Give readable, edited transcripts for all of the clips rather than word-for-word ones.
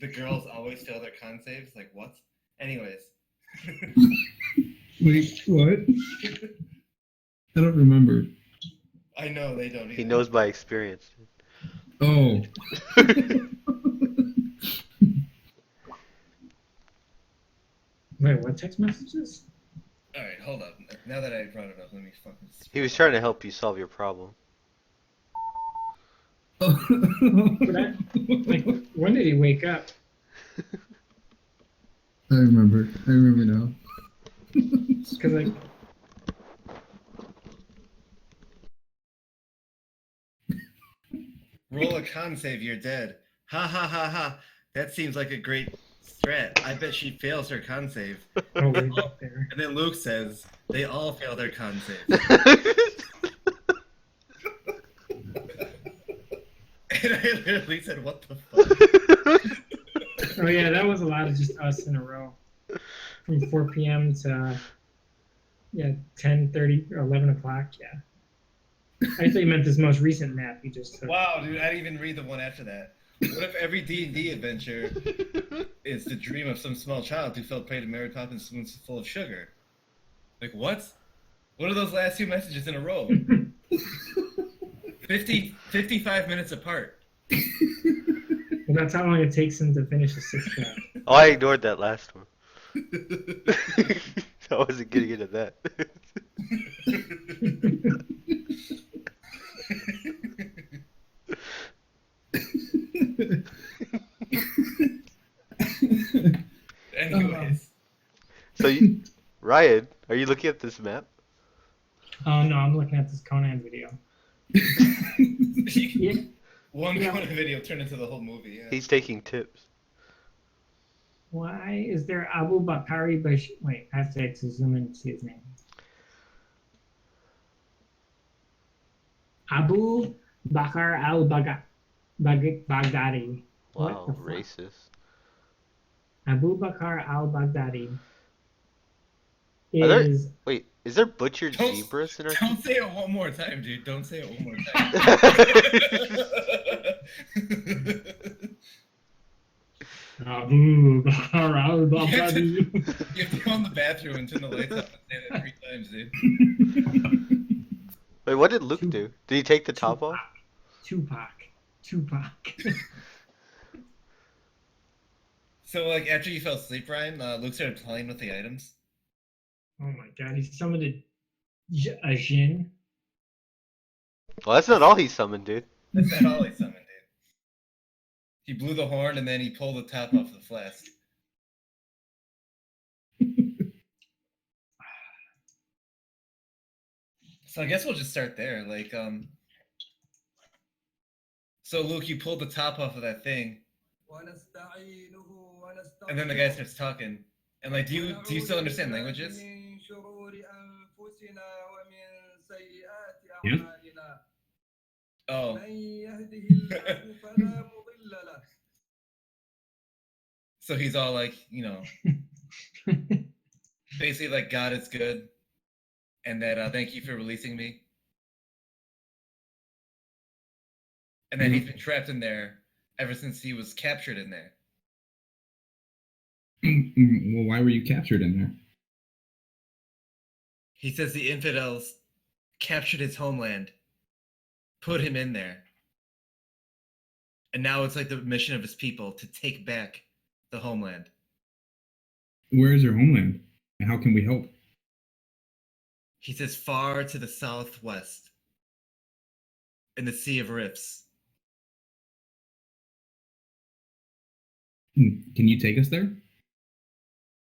The girls always fail their con saves. Like what? Anyways. Wait, what? I don't remember. I know they don't either. He knows by experience. Oh. Wait, what text messages? Alright, hold up. Now that I brought it up, let me fucking... He was trying to help you solve your problem. But like, when did he wake up? I remember now. Because like, Roll a con save, you're dead. Ha ha ha ha. That seems like a great strat. I bet she fails her con save. oh, way back there. And then Luke says, they all fail their con saves. And I literally said, what the fuck? Oh yeah, that was a lot of just us in a row, from 4 p.m. to 10:30 or 11 o'clock. Yeah. I thought you meant this most recent nap you just took. Wow, dude, I didn't even read the one after that. What if every D&D adventure is the dream of some small child who fell prey to Mary Poppins' spoons full of sugar? Like, what? What are those last two messages in a row? 55 minutes apart. Well, that's how long it takes him to finish the 6th draft. Oh, I ignored that last one. I wasn't getting into that. Anyways. So, Ryan, are you looking at this map? Oh no, I'm looking at this Conan video. Yeah. One Conan video turned into the whole movie. Yeah. He's taking tips. Why is there Abu Bakari Bash? Wait, I have to zoom in to see his name. Abu Bakr al-Baghdadi. Wow, What the fuck? racist. Abu Bakr al-Baghdadi Are there- is Wait, is there butchered Don't- zebras in our Don't say it one more time, dude. Don't say it one more time. Abu Bakr al-Baghdadi. You have to go in the bathroom and turn the lights off and say that 3 times, dude. Wait, what did Luke do? Did he take the top off? Tupac. So, like, after you fell asleep, Ryan, Luke started playing with the items. Oh my god, he summoned a Jinn. Well, that's not all he summoned, dude. That's not all he summoned, dude. He blew the horn and then he pulled the top off the flask. So I guess we'll just start there. Like, so Luke, you pulled the top off of that thing, and then the guy starts talking. And like, do you still understand languages? Yeah. Oh. So he's all like, you know, basically like God is good, and that thank you for releasing me. And then he's been trapped in there ever since he was captured in there. Well, why were you captured in there? He says the infidels captured his homeland, put him in there, and now it's like the mission of his people to take back the homeland. Where is your homeland? And how can we help? He says far to the southwest, in the Sea of Rifts. Can you take us there?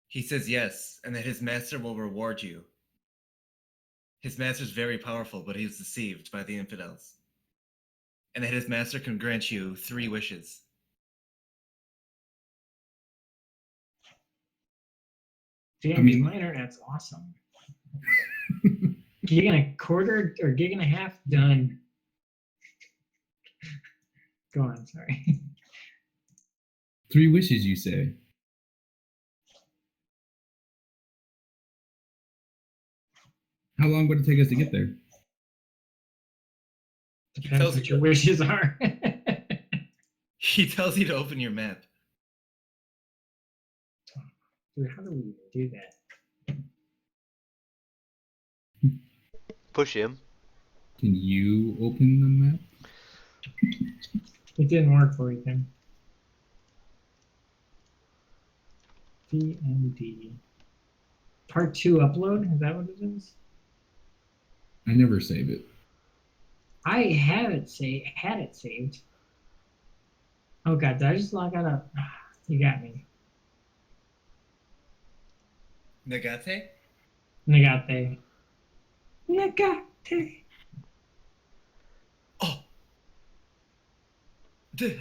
He says yes, and that his master will reward you. His master's very powerful, but he was deceived by the infidels. And that his master can grant you 3 wishes. Damn, dude, my internet's awesome. Gig and a quarter or gig and a half done. Go on, sorry. 3 wishes, you say? How long would it take us to get there? Depends what your wishes are. He tells you to open your map. Dude, how do we even do that? Push him. Can you open the map? It didn't work for Ethan. DMD. Part 2 upload? Is that what it is? I never save it. I had it saved. Oh god, did I just log out of... You got me. Negate? Negate. Negate. Oh! D-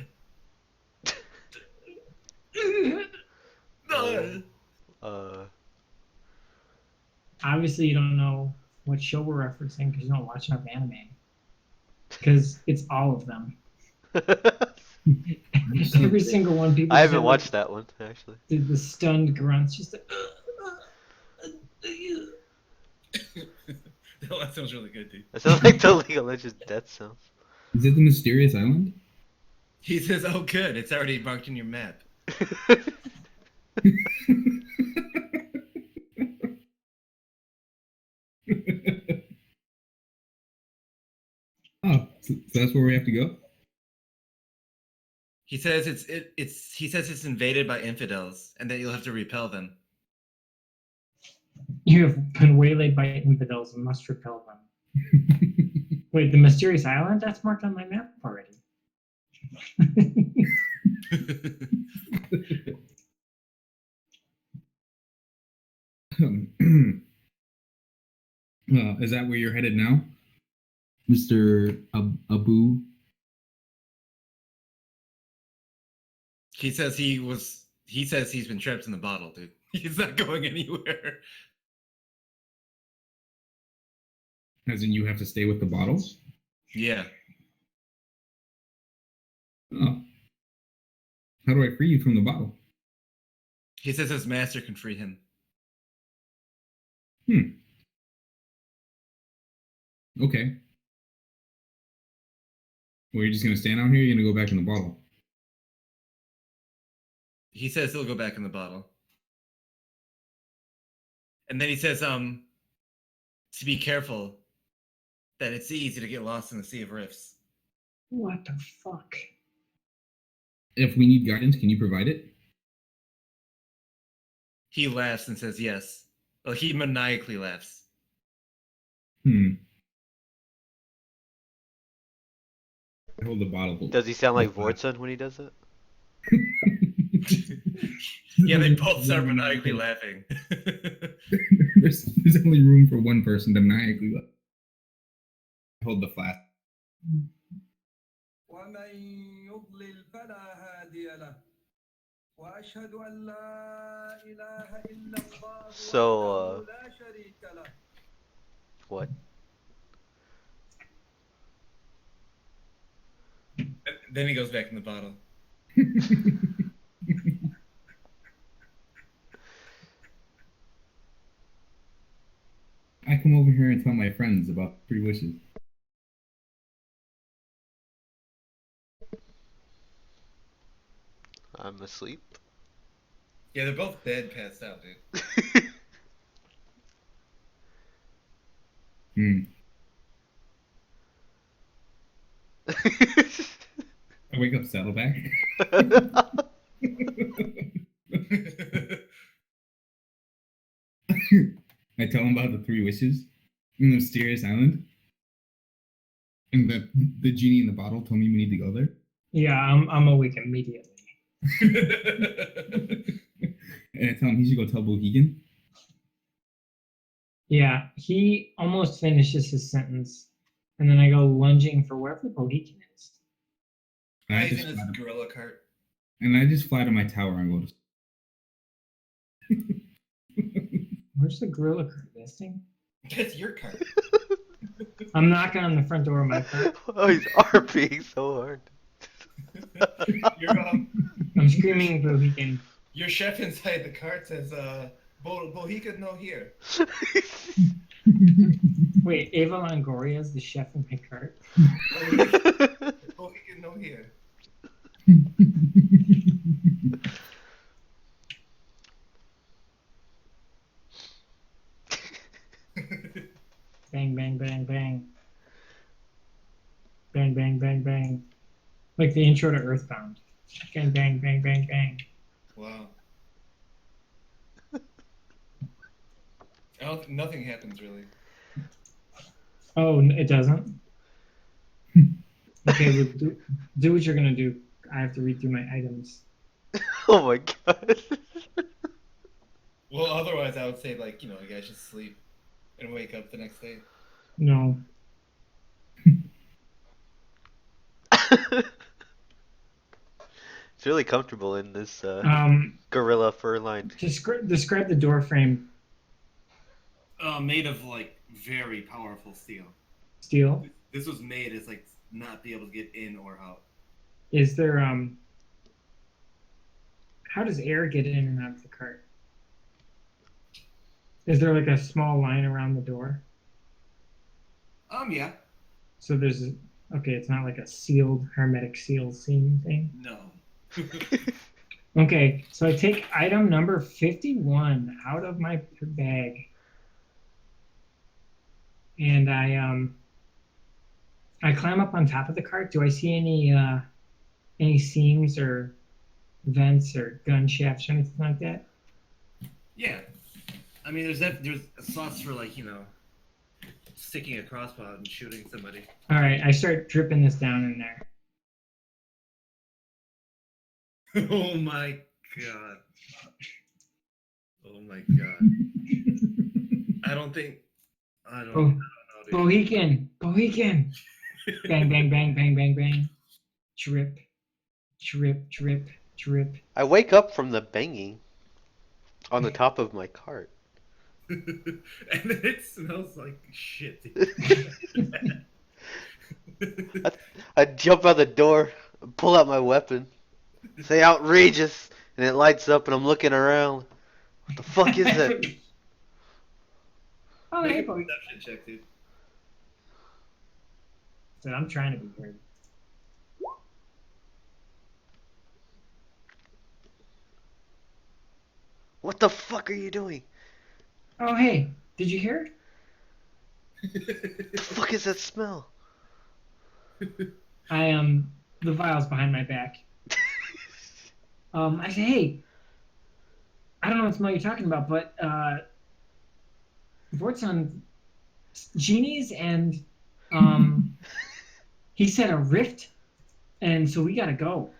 No! Obviously, you don't know what show we're referencing because you don't watch enough anime. Because it's all of them. Every single one. People I just haven't have, watched like, that one actually. the stunned grunts, just like, No, that sounds really good, dude. That sounds like the League of Legends death sounds. Is it the mysterious island? He says, oh good, it's already marked in your map. Oh, so that's where we have to go? He says he says it's invaded by infidels, and that you'll have to repel them. you have been waylaid by infidels and must repel them. Wait, the mysterious island? That's marked on my map already. Is that where you're headed now? Mr. Abu? He says he's been trapped in the bottle, dude. He's not going anywhere. As in you have to stay with the bottle? Yeah. Oh. How do I free you from the bottle? He says his master can free him. Okay. Well, you're just gonna stand out here, you're gonna go back in the bottle. He says he'll go back in the bottle. And then he says, to be careful, that it's easy to get lost in the Sea of Rifts. What the fuck? If we need guidance, can you provide it? He laughs and says yes. Well, he maniacally laughs. I hold the bottle. Does he sound like Vortson when he does it? Yeah, they both start maniacally laughing. there's only room for one person to maniacally laugh. I hold the flask. ومن يضلل فلا هادي له وأشهد أن لا إله إلا الله وحده لا شريك له. What? Then he goes back in the bottle. I come over here and tell my friends about 3 wishes. I'm asleep. Yeah, they're both dead, passed out, dude. I wake up Saddleback. I tell him about the 3 wishes in the mysterious island. And the genie in the bottle told me we need to go there. Yeah, I'm awake immediately. And I tell him he should go tell Bohegan. Yeah, he almost finishes his sentence, and then I go lunging for wherever Bohegan is. And I He's just in fly his to, gorilla cart. and I just fly to my tower and go to. Where's the gorilla cart listing? That's your cart. I'm knocking on the front door of my car. Oh, he's RPing so hard. Your I'm screaming Bohegan. your chef inside the cart says, Bohegan no here. Wait, Ava Longoria is the chef in my cart? Bohegan no here. Like the intro to Earthbound. Bang, bang, bang, bang, bang. Wow. Nothing happens really. Oh, it doesn't? Okay, Luke, do what you're gonna do. I have to read through my items. Oh my god. Well, otherwise I would say like, you guys should sleep and wake up the next day. No. It's really comfortable in this gorilla fur lined. Describe the door frame. Made of like very powerful steel. Steel. This was made as like not be able to get in or out. Is there how does air get in and out of the cart? Is there like a small line around the door? Yeah. So there's okay, it's not like a sealed hermetic seal seam thing. No. Okay, so I take item number 51 out of my bag. And I climb up on top of the cart. Do I see any seams or vents or gun shafts or anything like that? Yeah. I mean, there's slots for like, sticking a crossbow and shooting somebody. All right, I start dripping this down in there. Oh my god. Oh my god. I don't Oh, know, dude. Bohican. Bang, bang, bang, bang, bang, bang. Drip, drip, drip, drip. I wake up from the banging on the top of my cart. And it smells like shit. I jump out the door, pull out my weapon, say outrageous, and it lights up, and I'm looking around. What the fuck is that? Oh, Make hey, a Boy. perception check, dude. So I'm trying to be weird. What the fuck are you doing? Oh, hey, did you hear? What the fuck is that smell? I the vial's behind my back. I say, hey, I don't know what smell you're talking about, but Vort's on genies, and he said a rift, and so we gotta go.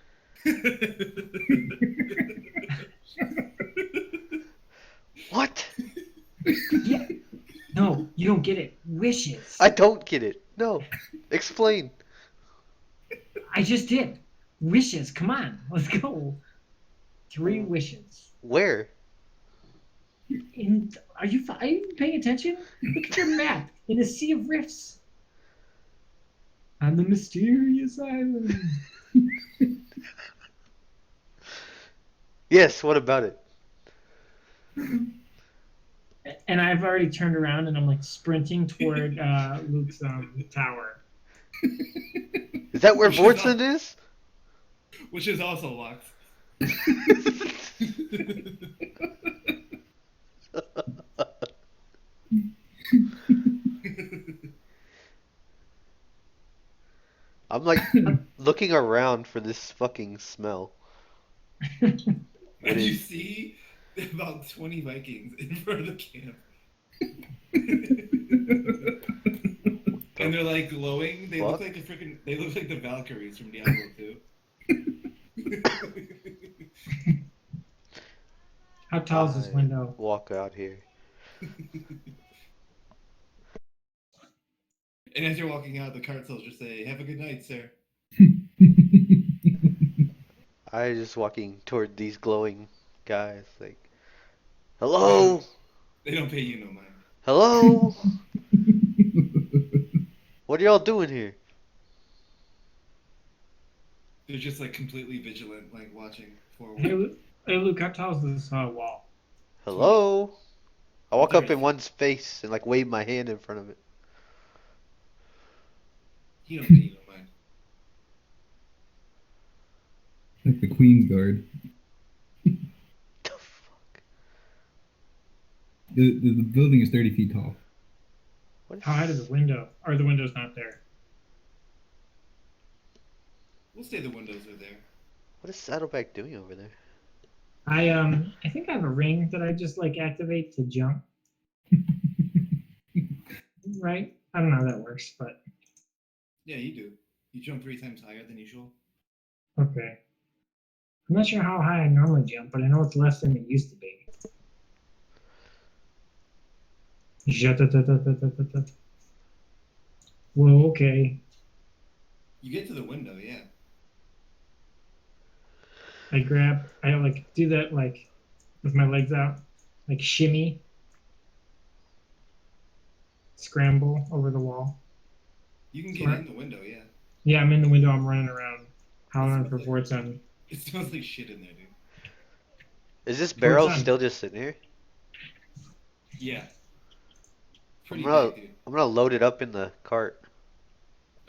What? Yeah. No, you don't get it. Wishes. I don't get it. No. Explain. I just did. Wishes. Come on, let's go. 3 wishes. Where? Are you paying attention? Look at your map in a sea of rifts. On the mysterious island. Yes, what about it? And I've already turned around and I'm like sprinting toward Luke's tower. Is that where Vortson is? Which is also locked. I'm like looking around for this fucking smell. And What you is- see about 20 Vikings in front of the camp. And they're like glowing. They look Fuck? like they look like the Valkyries from Diablo 2. How tall is this I window? Walk out here. And as you're walking out, the cart soldiers say, "Have a good night, sir." I just walking toward these glowing guys, like, hello, They don't pay you no mind. hello. What are y'all doing here? They're just like completely vigilant, like watching forward. Hey, Luke, how tall is this wall? Hello. I walk up in 30. one's face and like wave my hand in front of it. He don't pay you no mind. Like the Queen's Guard. The fuck? The building is 30 feet tall. What is... How high is the window? Or the window's not there? We'll say the windows are there. What is Saddleback doing over there? I think I have a ring that I just like activate to jump. Right? I don't know how that works, but Yeah, you do. You jump 3 times higher than usual. okay. I'm not sure how high I normally jump, but I know it's less than it used to be. Whoa, okay. You get to the window, yeah. I like do that like with my legs out, like shimmy, scramble over the wall. You can get Smart. in the window, yeah. Yeah, I'm in the window. I'm running around, howling for Like- ports on. It smells like shit in there, dude. Is this barrel on. still just sitting here? Yeah. Pretty gonna- big, dude. I'm gonna load it up in the cart.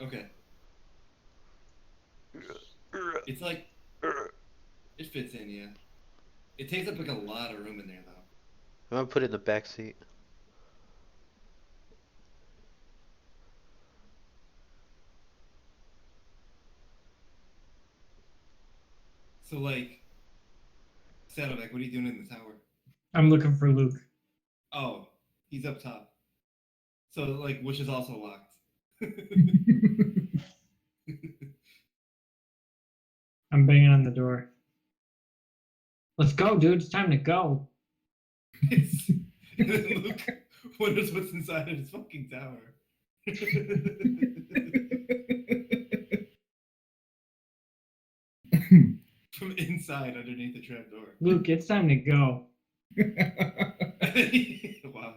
Okay. It's like it fits in, yeah. It takes up like a lot of room in there, though. I'm gonna put it in the back seat. So like, Saddleback, what are you doing in the tower? I'm looking for Luke. Oh, he's up top. So like, which is also locked. I'm banging on the door. Let's go, dude. It's time to go. And then Luke wonders what's inside of his fucking tower. From inside, underneath the trapdoor. Luke, it's time to go. Wow.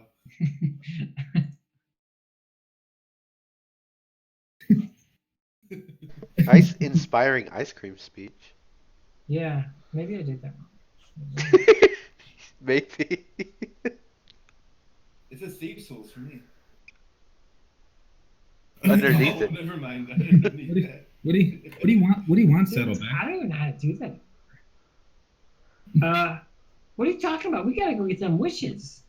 Nice inspiring ice cream speech. Yeah, maybe I did that wrong. Maybe. It says thieves' tools for me. Underneath Oh, it. never mind. Underneath that. What do you want? What do you want, Dude, Saddleback? I don't even know how to do that. What are you talking about? We gotta go get them wishes.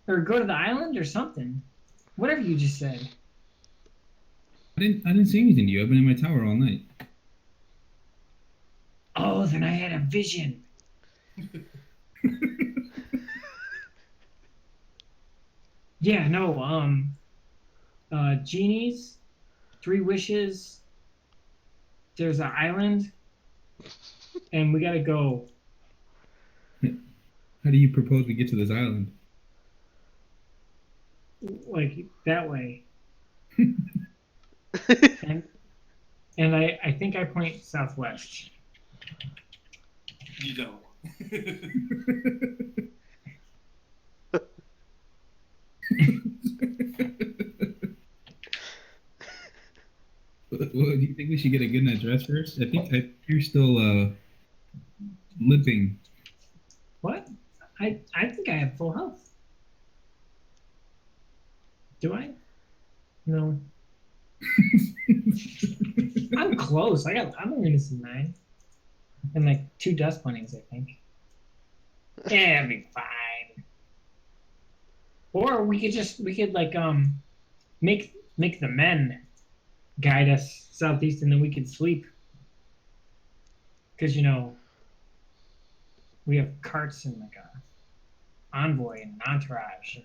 Or go to the island or something. Whatever you just said. I didn't say anything to you. I've been in my tower all night. Oh, then I had a vision. Yeah, no, genies, 3 wishes, there's an island, and we gotta go. How do you propose we get to this island? Like that way. And I think I point southwest. You don't. Well, do you think we should get a good night dress first? I think you're still limping. What? I think I have full health. Do I? No. I'm close. I'm a innocent 9. And like 2 dust bunnies, I think. Yeah, it'll be fine. Or we could like make the men guide us southeast, and then we could sleep. Because we have carts and like a envoy and an entourage and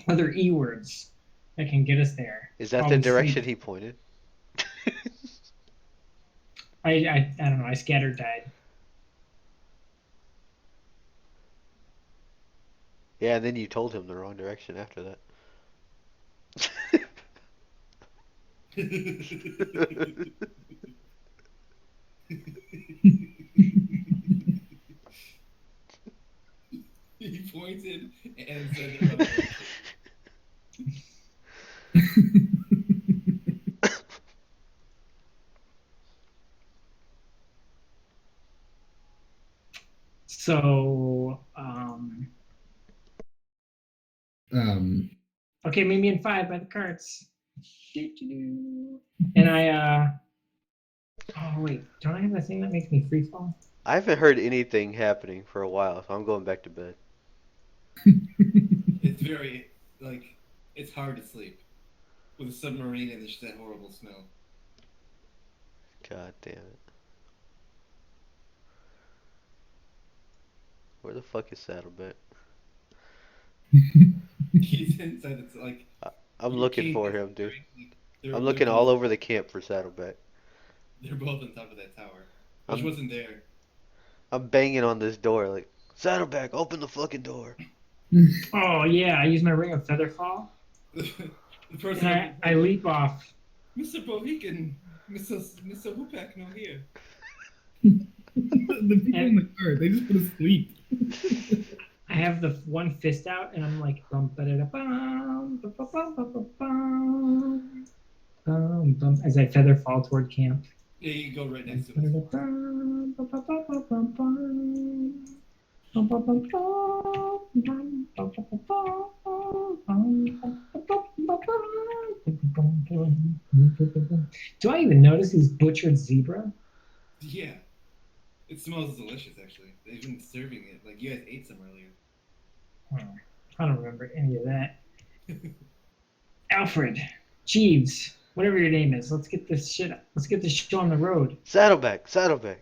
other E-words that can get us there. Is that while the we direction sleep. he pointed? I don't know. I scattered died. Yeah, and then you told him the wrong direction after that. He pointed and said the wrong direction. So okay, meet me in 5 by the carts. And oh wait, don't I have that thing that makes me free fall? I haven't heard anything happening for a while, so I'm going back to bed. It's very, like, it's hard to sleep with a submarine and there's that horrible smell. God damn it. Where the fuck is Saddleback? He's inside. It's like I'm your looking king for is him, dude. like, I'm they're looking all both over the camp for Saddleback. they're both on top of that tower, which I'm wasn't there. I'm banging on this door like, Saddleback, open the fucking door. Oh yeah, I use my ring of featherfall, The and person I leap off. Mr. Bohican, Mr. Hupak, no here. The people in the car, they just put to sleep. I have the one fist out, and I'm like, bum, ba-da-da-bum, ba-ba-bum-ba-ba-bum, bum, bum, as I feather fall toward camp. Yeah, you go right next to it. Ba-da-da-bum, ba-ba-bum-ba-bum, bum, bum, bum, bum, do I even notice he's butchered zebra? Yeah, it smells delicious. Actually, they've been serving it. Like you guys ate some earlier. I don't remember any of that. Alfred, Jeeves, whatever your name is, let's get this shit. Let's get this show on the road. Saddleback, Saddleback.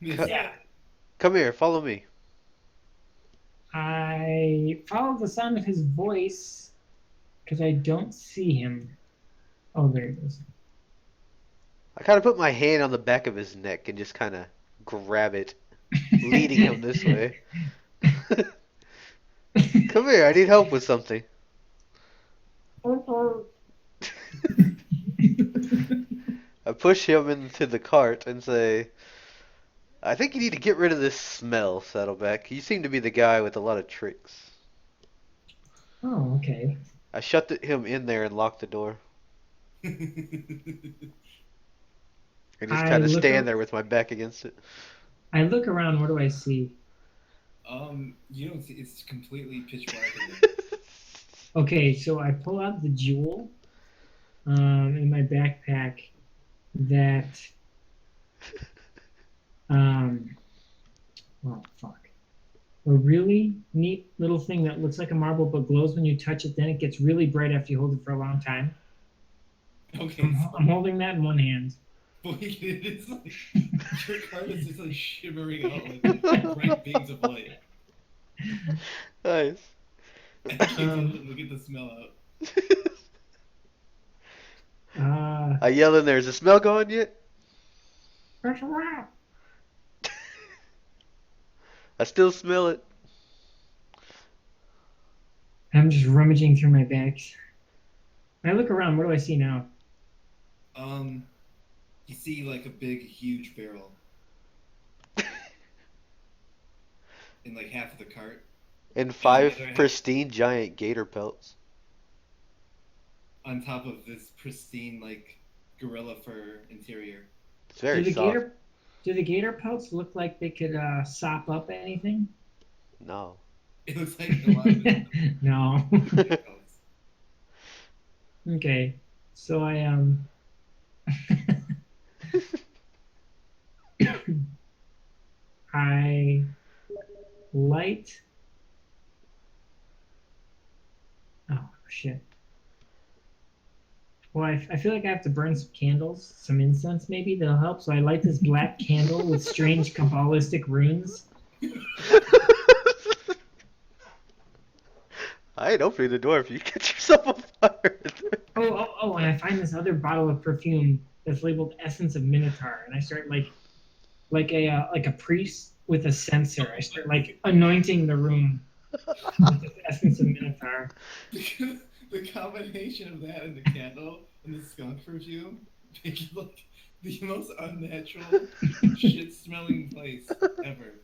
Yeah. Come here, follow me. I follow the sound of his voice because I don't see him. Oh, there he is. I kind of put my hand on the back of his neck and just kind of grab it, leading him this way. Come here, I need help with something. I push him into the cart and say, I think you need to get rid of this smell, Saddleback. You seem to be the guy with a lot of tricks. Oh, okay. I shut him in there and locked the door. And just I kind of look stand up- there with my back against it. I look around. What do I see? You don't see. It's completely pitch black in there. Okay, so I pull out the jewel in my backpack that oh fuck, a really neat little thing that looks like a marble but glows when you touch it. Then it gets really bright after you hold it for a long time. Okay, I'm holding that in one hand. boy, it's like your card is just like shimmering out like bright beams of light. Nice. And you can look at the smell out. I yell in there, is the smell gone yet? I still smell it. I'm just rummaging through my bags. When I look around, what do I see now? You see like a big, huge barrel in like half of the cart. And the 5 other half- pristine giant gator pelts. On top of this pristine like gorilla fur interior. It's very soft. Do the gator pelts look like they could sop up anything? No. It looks like a lot of it. No. Pelts. Okay, so I I light. Oh shit. Well, I feel like I have to burn some candles, some incense maybe that'll help. So I light this black candle with strange Kabbalistic runes. I ain't opening the door if you get yourself a fire. Oh, and I find this other bottle of perfume that's labeled Essence of Minotaur, and I start like a priest with a censer. I start like anointing the room with the Essence of Minotaur. The combination of that and the candle and the skunk perfume make it look the most unnatural, shit-smelling place ever.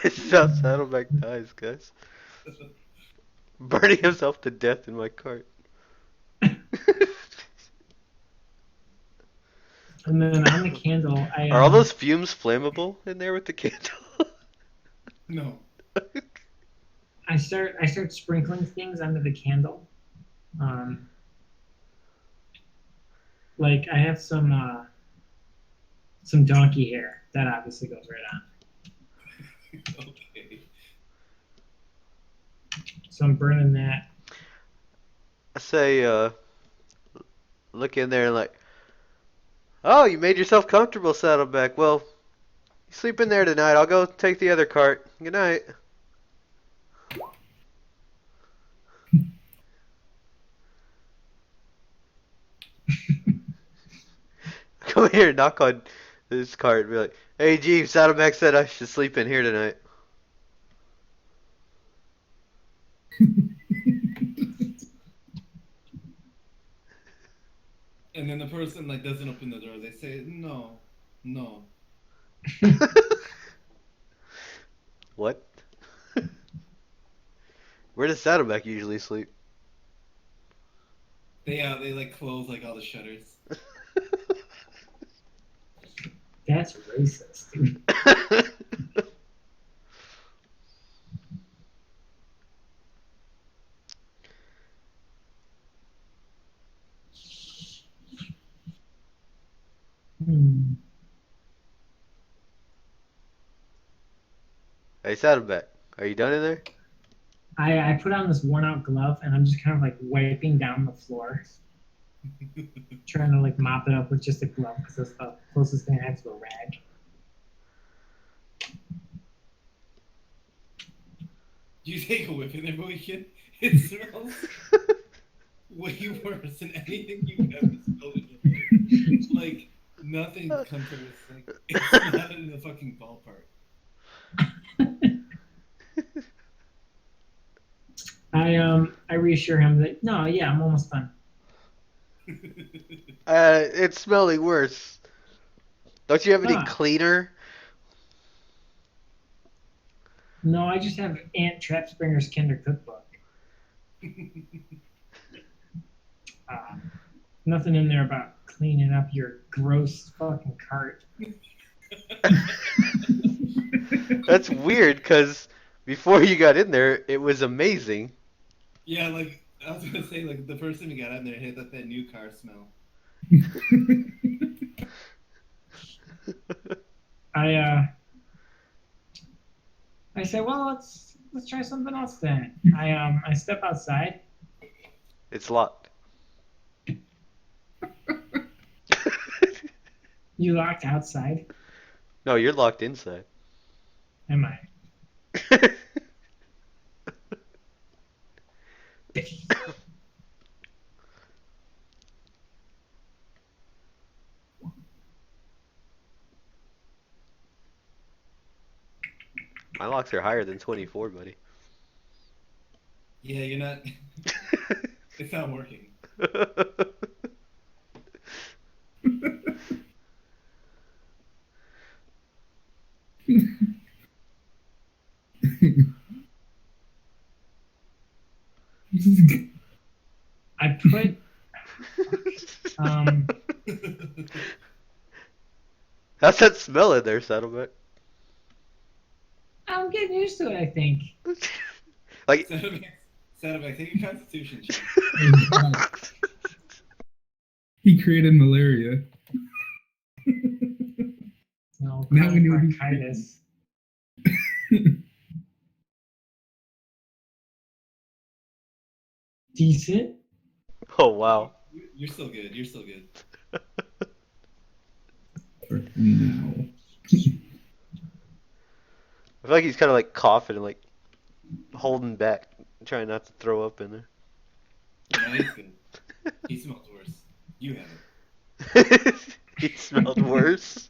It's how Saddleback dies, guys. Burning himself to death in my cart. And then on the candle, Are all those fumes flammable in there with the candle? No. I start sprinkling things under the candle. Like I have some donkey hair that obviously goes right on. Okay. So I'm burning that. I say, look in there and like, Oh, you made yourself comfortable, Saddleback. Well, you sleep in there tonight. I'll go take the other cart. Good night. Come here, knock on this cart and be like, "Hey, Jeeves, Saddleback said I should sleep in here tonight." And then the person like doesn't open the door. They say, no, no. What? Where does Saddleback usually sleep? They like close like all the shutters. That's racist, dude. Hmm. Hey, Saddleback, are you done in there? I put on this worn out glove and I'm just kind of like wiping down the floor, trying to like mop it up with just a glove because that's the closest thing I have to a rag. You take a whiff in there, Mohican. It smells way worse than anything you've ever smelled in your life. Like nothing compares. Like it's not in the fucking ballpark. I reassure him that no, yeah, I'm almost done. It's smelling worse. Don't you have any Ah. cleaner? No, I just have Aunt Trap Springer's Kinder Cookbook. Nothing in there about cleaning up your gross fucking cart. That's weird, because before you got in there, it was amazing. Yeah, like I was gonna say, like the first time you got in there, hit that new car smell. I say, well, let's try something else then. I step outside. It's locked. You locked outside? No, you're locked inside. Am I? My locks are higher than 24, buddy. Yeah, you're not. It's not working. I put How's that smell in there, Saddleback? I'm getting used to it, I think. Like, Saddleback, take a constitution check. He created malaria. No, Now we know he's bronchitis. Decent. oh wow. You're still good. You're still good. No. I feel like he's kind of like coughing and like holding back, trying not to throw up in there. No, he's good. He smells worse. You have it. He smelled worse.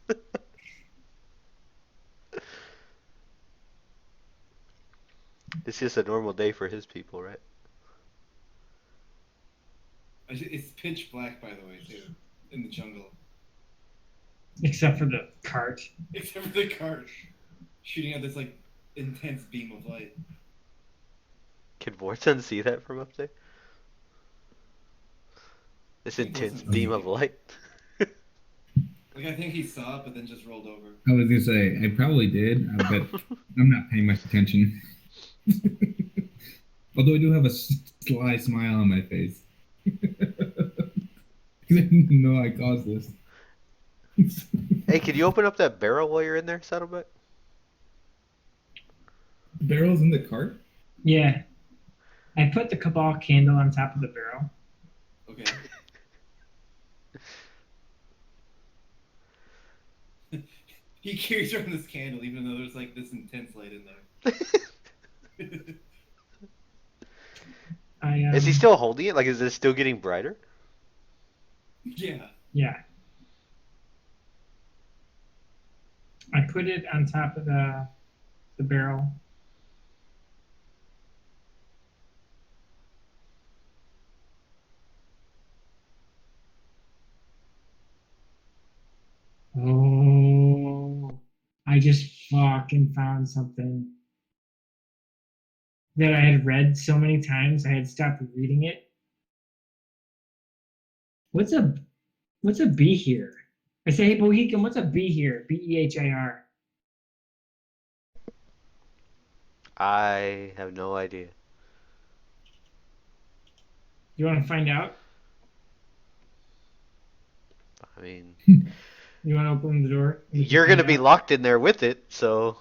It's just a normal day for his people, right? It's pitch black, by the way, too, in the jungle. Except for the cart. Except for the cart shooting out this like intense beam of light. Can Vorton see that from up there? This intense beam of light. Like I think he saw it, but then just rolled over. I was gonna say I probably did, but I'm not paying much attention. Although I do have a sly smile on my face. Because I didn't know I caused this. Hey, can you open up that barrel while you're in there, Saddleback? The barrel's in the cart? Yeah. I put the Cabal candle on top of the barrel. Okay. He carries around this candle, even though there's like this intense light in there. Is he still holding it? Like, is it still getting brighter? Yeah. Yeah. I put it on top of the barrel. Oh, I just fucking found something that I had read so many times I had stopped reading it. What's a bee here? I say, hey Bohican, what's a bee here? BEHIR. I have no idea. You want to find out? I mean, You want to open the door? you're gonna be locked in there with it, so.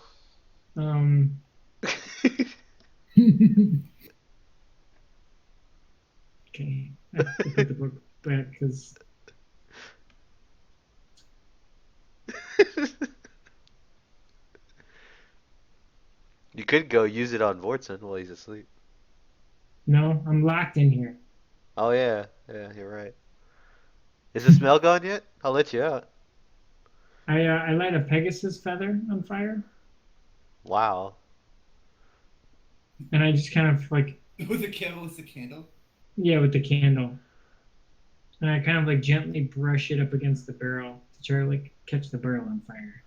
Okay. I put the book back because You could go use it on Vortson while he's asleep. no, I'm locked in here. Oh yeah, you're right. Is the smell gone yet? I'll let you out. I light a Pegasus feather on fire, Wow. and I just kind of like With a candle? yeah with the candle, and I kind of like gently brush it up against the barrel to try to like catch the barrel on fire.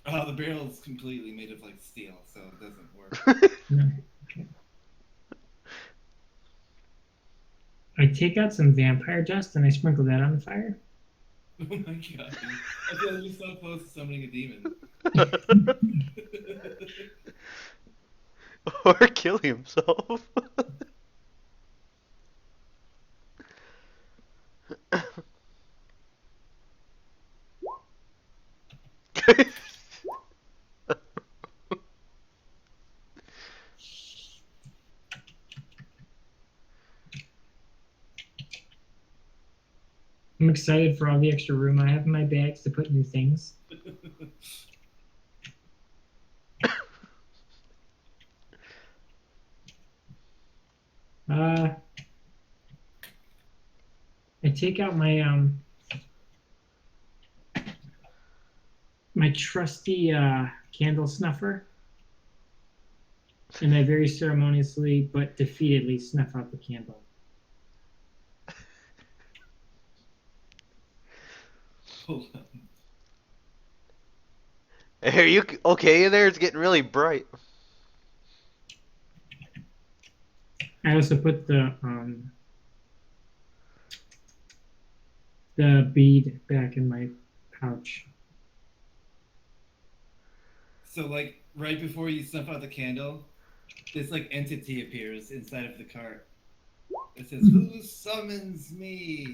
Oh, the barrel is completely made of like steel, so it doesn't work. No. Okay. I take out some vampire dust and I sprinkle that on the fire. Oh my god, dude. I feel like you're so close to summoning a demon. Or kill himself. I'm excited for all the extra room I have in my bags to put new things. I take out my my trusty candle snuffer, and I very ceremoniously but defeatedly snuff out the candle. Hold on. Are you okay in there? It's getting really bright. I also put the bead back in my pouch. So, like, right before you snuff out the candle, this, like, entity appears inside of the cart. It says, "Who summons me?"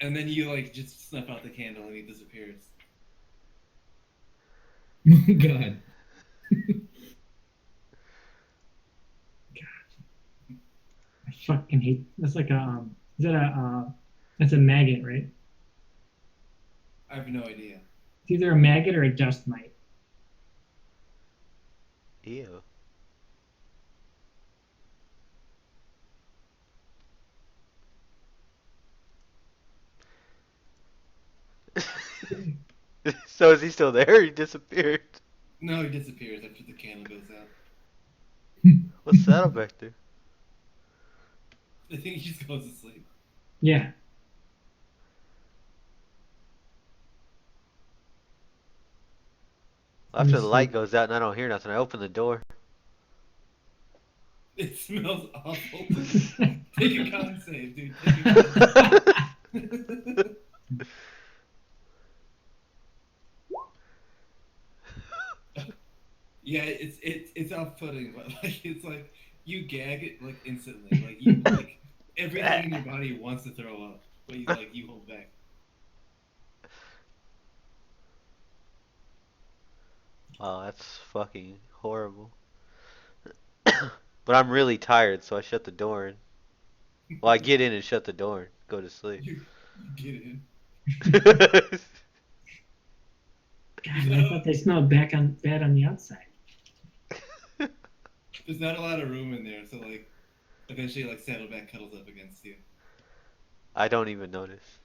And then you, like, just snuff out the candle and he disappears. Oh my god. I fucking hate. That's like a is that a that's a maggot, right? I have no idea. It's either a maggot or a dust mite. Ew. So is he still there? He disappeared. No, he disappears after the candle goes out. What's that up back there? I think he just goes to sleep. Yeah. After the light goes out and I don't hear nothing, I open the door. It smells awful. Take a con save, dude. Take a con save. Yeah, it's off-putting, but like it's like you gag it like instantly, like you like everything in your body wants to throw up, but you hold back. Oh, that's fucking horrible. But I'm really tired, so I shut the door and well, I get in and shut the door and go to sleep. You get in. God, I thought they smelled bad on the outside. There's not a lot of room in there, so like eventually like Saddleback cuddles up against you. I don't even notice.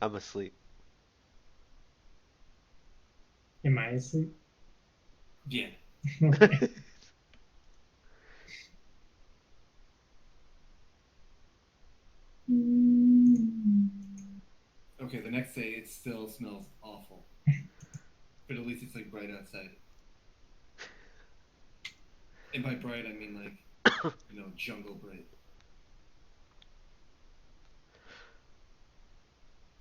I'm asleep. Am I asleep? Yeah. Okay. Okay, the next day it still smells awful. But at least it's like bright outside. And by bright I mean like, jungle bright.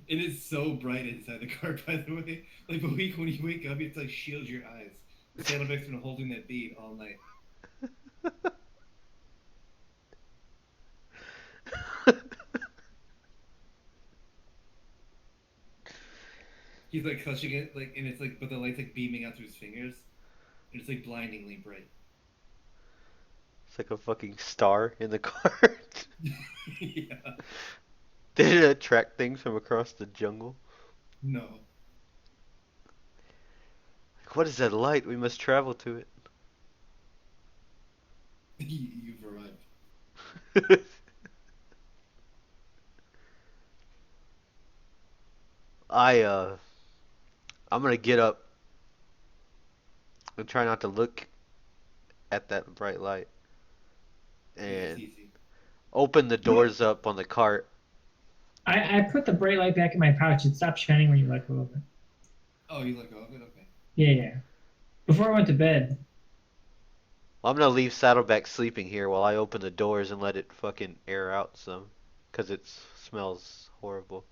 It is so bright inside the car, by the way. Like, but when you wake up, you have to like shield your eyes. Saddleback's been holding that bead all night. He's like clutching it, like, and it's like, but the light's like beaming out through his fingers. And it's like blindingly bright. It's like a fucking star in the cart. Yeah. Did it attract things from across the jungle? No. Like, what is that light? We must travel to it. You've arrived. I'm gonna get up and try not to look at that bright light Yeah, and it's easy. open the doors up on the cart. I put the bright light back in my pouch. It stopped shining when you let go of it. Oh, you let go of it? Okay. Yeah. Before I went to bed. Well, I'm gonna leave Saddleback sleeping here while I open the doors and let it fucking air out some, 'cause it smells horrible.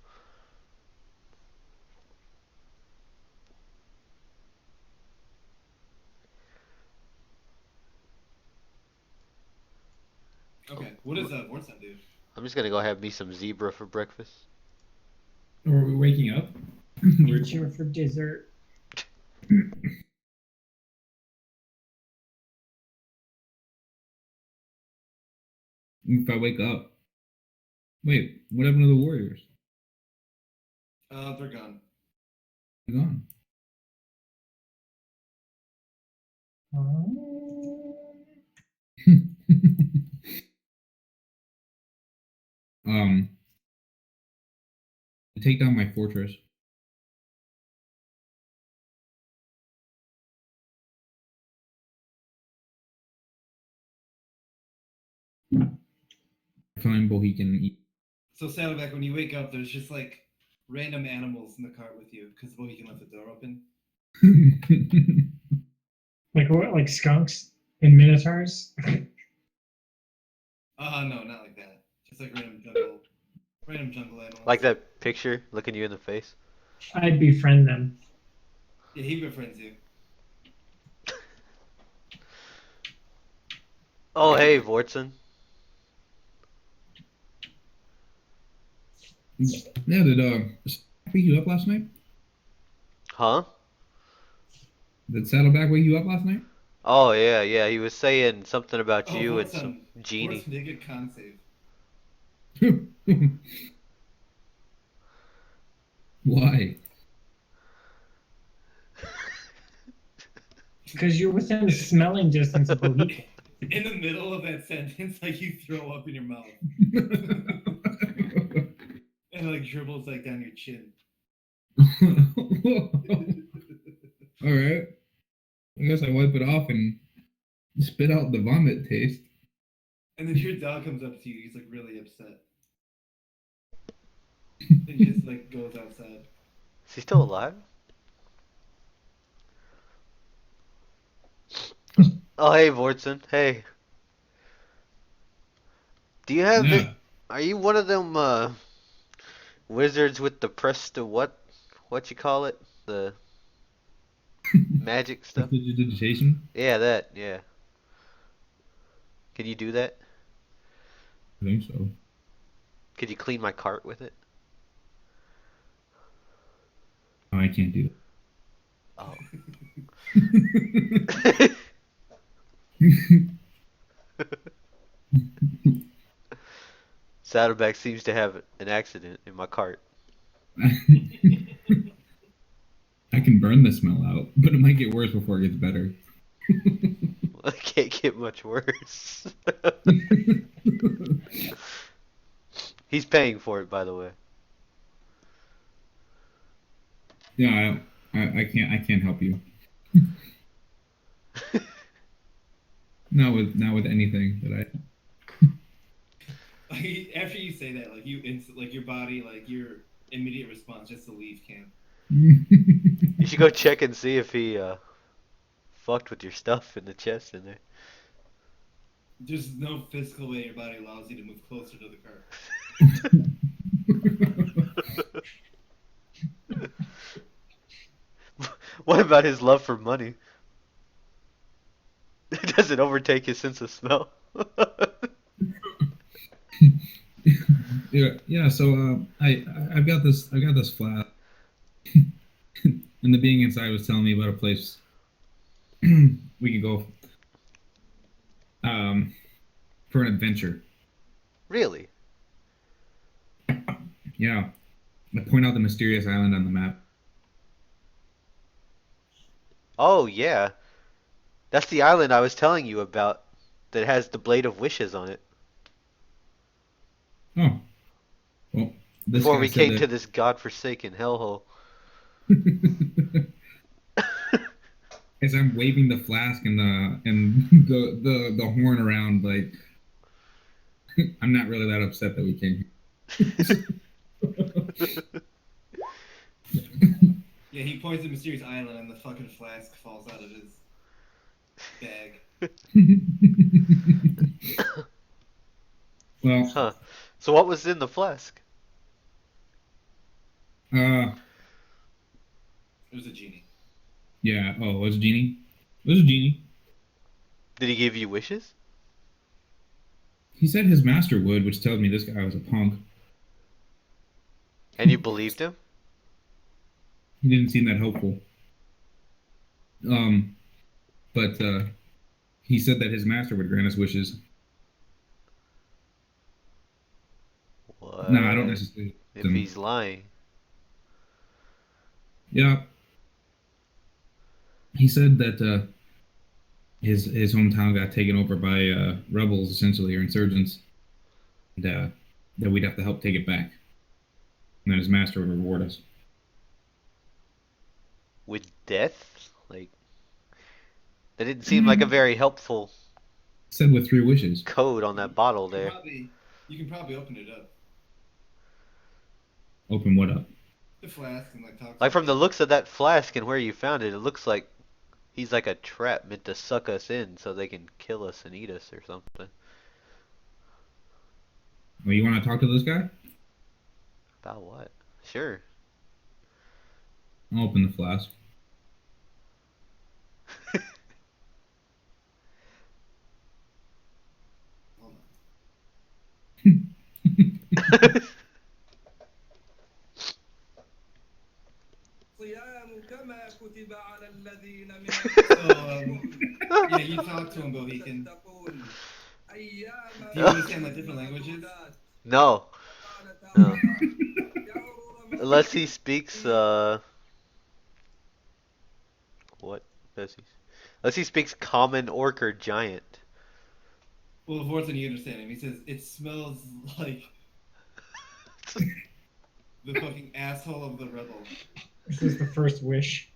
Okay. What does Vortson do? I'm just gonna go have me some zebra for breakfast. Or we're waking up. Cheer for dessert. If I wake up. Wait, what happened to the Warriors? They're gone. They're gone. um, take down my fortress. Find Bohican. So Saddleback, when you wake up, there's just like random animals in the cart with you because Bohican left the door open. Like what? Like skunks and minotaurs? No, not like that. Just like random jungle animals. Like that picture looking you in the face. I'd befriend them. Yeah, he befriends you. Oh, hey, Vortson. Yeah, did wake you up last night? Huh? Did Saddleback wake you up last night? Oh, yeah. He was saying something about Oh, you and Vortson. some genie. Vortson did get con save. Why? Because you're within smelling distance of Bohican. In the middle of that sentence, like you throw up in your mouth and like dribbles like down your chin. All right. I guess I wipe it off and spit out the vomit taste. And then your dog comes up to you. He's like really upset. And just like goes outside. Is he still alive? Oh, hey, Vortson. Hey. Do you have it? Yeah. Are you one of them wizards with the what you call it? The magic stuff? Prestidigitation? Yeah, that. Yeah. Can you do that? I think so. Could you clean my cart with it? No, I can't do Oh. that. Saddleback seems to have an accident in my cart. I can burn the smell out, but it might get worse before it gets better. It can't get much worse. He's paying for it, by the way. Yeah, I can't help you. Not with anything that I. Like, after you say that, like like your body, like your immediate response, just to leave camp. You should go check and see if he fucked with your stuff in the chest in there. There's no physical way your body allows you to move closer to the car. What about his love for money? Does it overtake his sense of smell? Yeah. So I've got this flat, and the being inside was telling me about a place we could go for an adventure. Really? Yeah, I point out the mysterious island on the map. Oh, yeah. That's the island I was telling you about that has the Blade of Wishes on it. Oh, well, this Before guy we said came to that. this godforsaken hellhole. As I'm waving the flask and the horn around, like I'm not really that upset that we came Yeah, he points at a mysterious island and the fucking flask falls out of his bag. here. Well, Huh. So what was in the flask? It was a genie. yeah. Oh, it was a genie. It was a genie. Did he give you wishes? He said his master would, which tells me this guy was a punk. And you believed him? He didn't seem that hopeful. But he said that his master would grant us wishes. What? No, I don't necessarily. If he's lying. Yeah. He said that his hometown got taken over by rebels, essentially, or insurgents, and that we'd have to help take it back, and that his master would reward us. With death? Like, that didn't seem like a very helpful Said with 3 wishes. code on that bottle there. You can probably open it up. Open what up? The flask and like talk. Like, from the looks of that flask and where you found it, it looks like he's like a trap meant to suck us in so they can kill us and eat us or something. Well, you want to talk to this guy? About what? Sure. I'll open the flask. Hold on. الصيام كما كتب على الذين من قبلكم Yeah, you talk to him, Bohican. تتقون Do أياما you understand like different languages? No. قال No. تعالى يغرر من Unless he speaks, what does he? Unless he speaks common orc or giant. Well, Vorton, you understand him. He says it smells like the fucking asshole of the rebel. This is the first wish.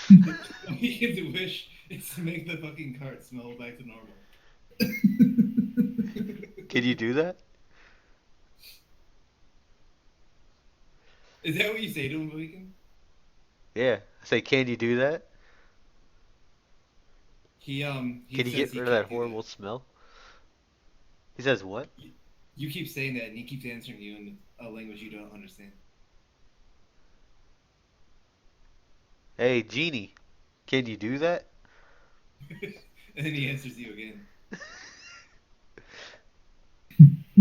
Bohican's wish is to make the fucking cart smell back to normal. Can you do that? Is that what you say to him, Bohican? Yeah. I say, can you do that? He Can you says get he rid of that can't do horrible smell? He says what? You keep saying that, and he keeps answering you in a language you don't understand. Hey, genie, can you do that? And then he answers you again.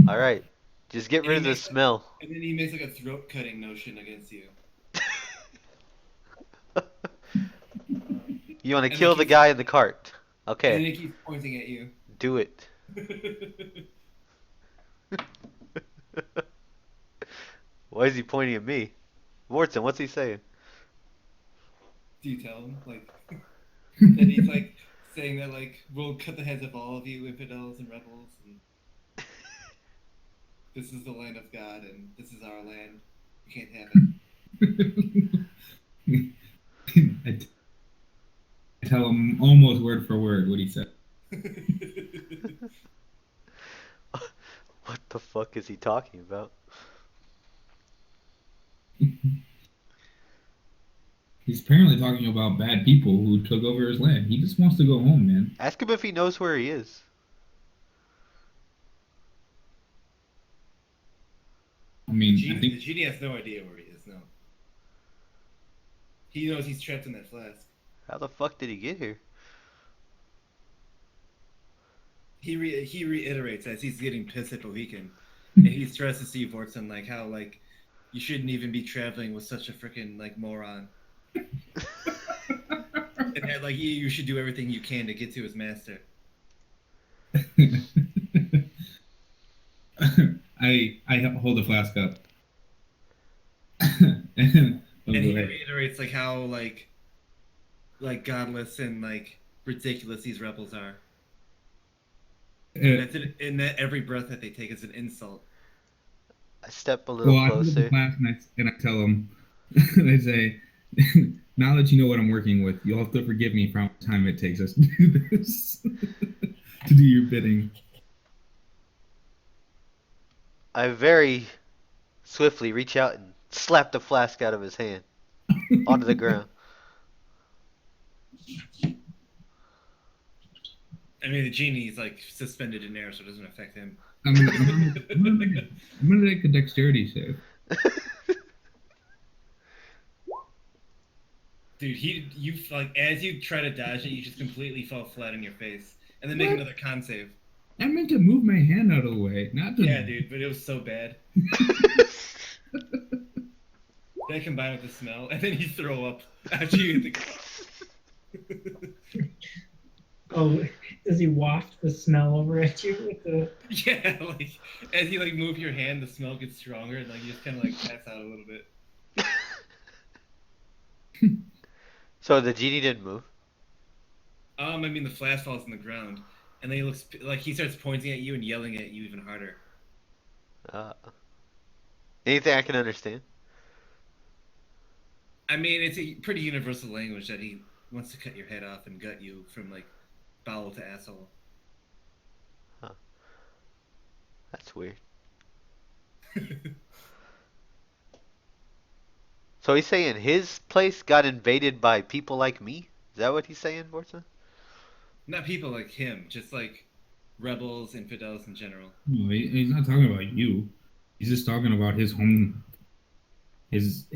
All right. Just get And rid he of the makes smell. And then he makes like a throat cutting notion against you. You want to And kill he the keeps- guy in the cart. And then Okay, he keeps pointing at you. do it. Why is he pointing at me? Morton, what's he saying? Do you tell him like that he's like saying that like we'll cut the heads of all of you infidels and rebels, and this is the land of God and this is our land. You can't have I tell him almost word for word what he said. it. What the fuck is he talking about? He's apparently talking about bad people who took over his land. He just wants to go home, man. Ask him if he knows where he is. I mean, I The think genie has no idea where he is. No, he knows he's trapped in that flask. How the fuck did he get here? He reiterates as he's getting pissed at Bohican, and he stresses to you, Vortson, like how like you shouldn't even be traveling with such a freaking like moron, and that like you should do everything you can to get to his master. I hold the flask up. And And he reiterates like how like godless and like ridiculous these rebels are. And that every breath that they take is an insult. I step a little well, I hold the closer. flask and I tell him, I say, now that you know what I'm working with, you'll have to forgive me for how much time it takes us to do this, to do your bidding. I very swiftly reach out and slap the flask out of his hand onto the ground. I mean, the genie's like suspended in air, so it doesn't affect him. I'm gonna make a dexterity save. Dude, you like as you try to dodge it, you just completely fall flat on your face, and then make another con save. I meant to move my hand out of the way, not to. Yeah, dude, but it was so bad. That combined with the smell, and then you throw up after you hit the. Oh, does he waft the smell over at you with the? Yeah, like as you like move your hand, the smell gets stronger, and like you just kind of like pass out a little bit. So the genie didn't move. I mean the flask falls on the ground, and then he looks like he starts pointing at you and yelling at you even harder. Anything I can understand? I mean, it's a pretty universal language that he wants to cut your head off and gut you from like bowel to asshole. That's weird. So he's saying his place got invaded by people like me? Is that what he's saying, Borson? Not people like him, just like rebels, infidels in general. No, he's not talking about you. He's just talking about his home. His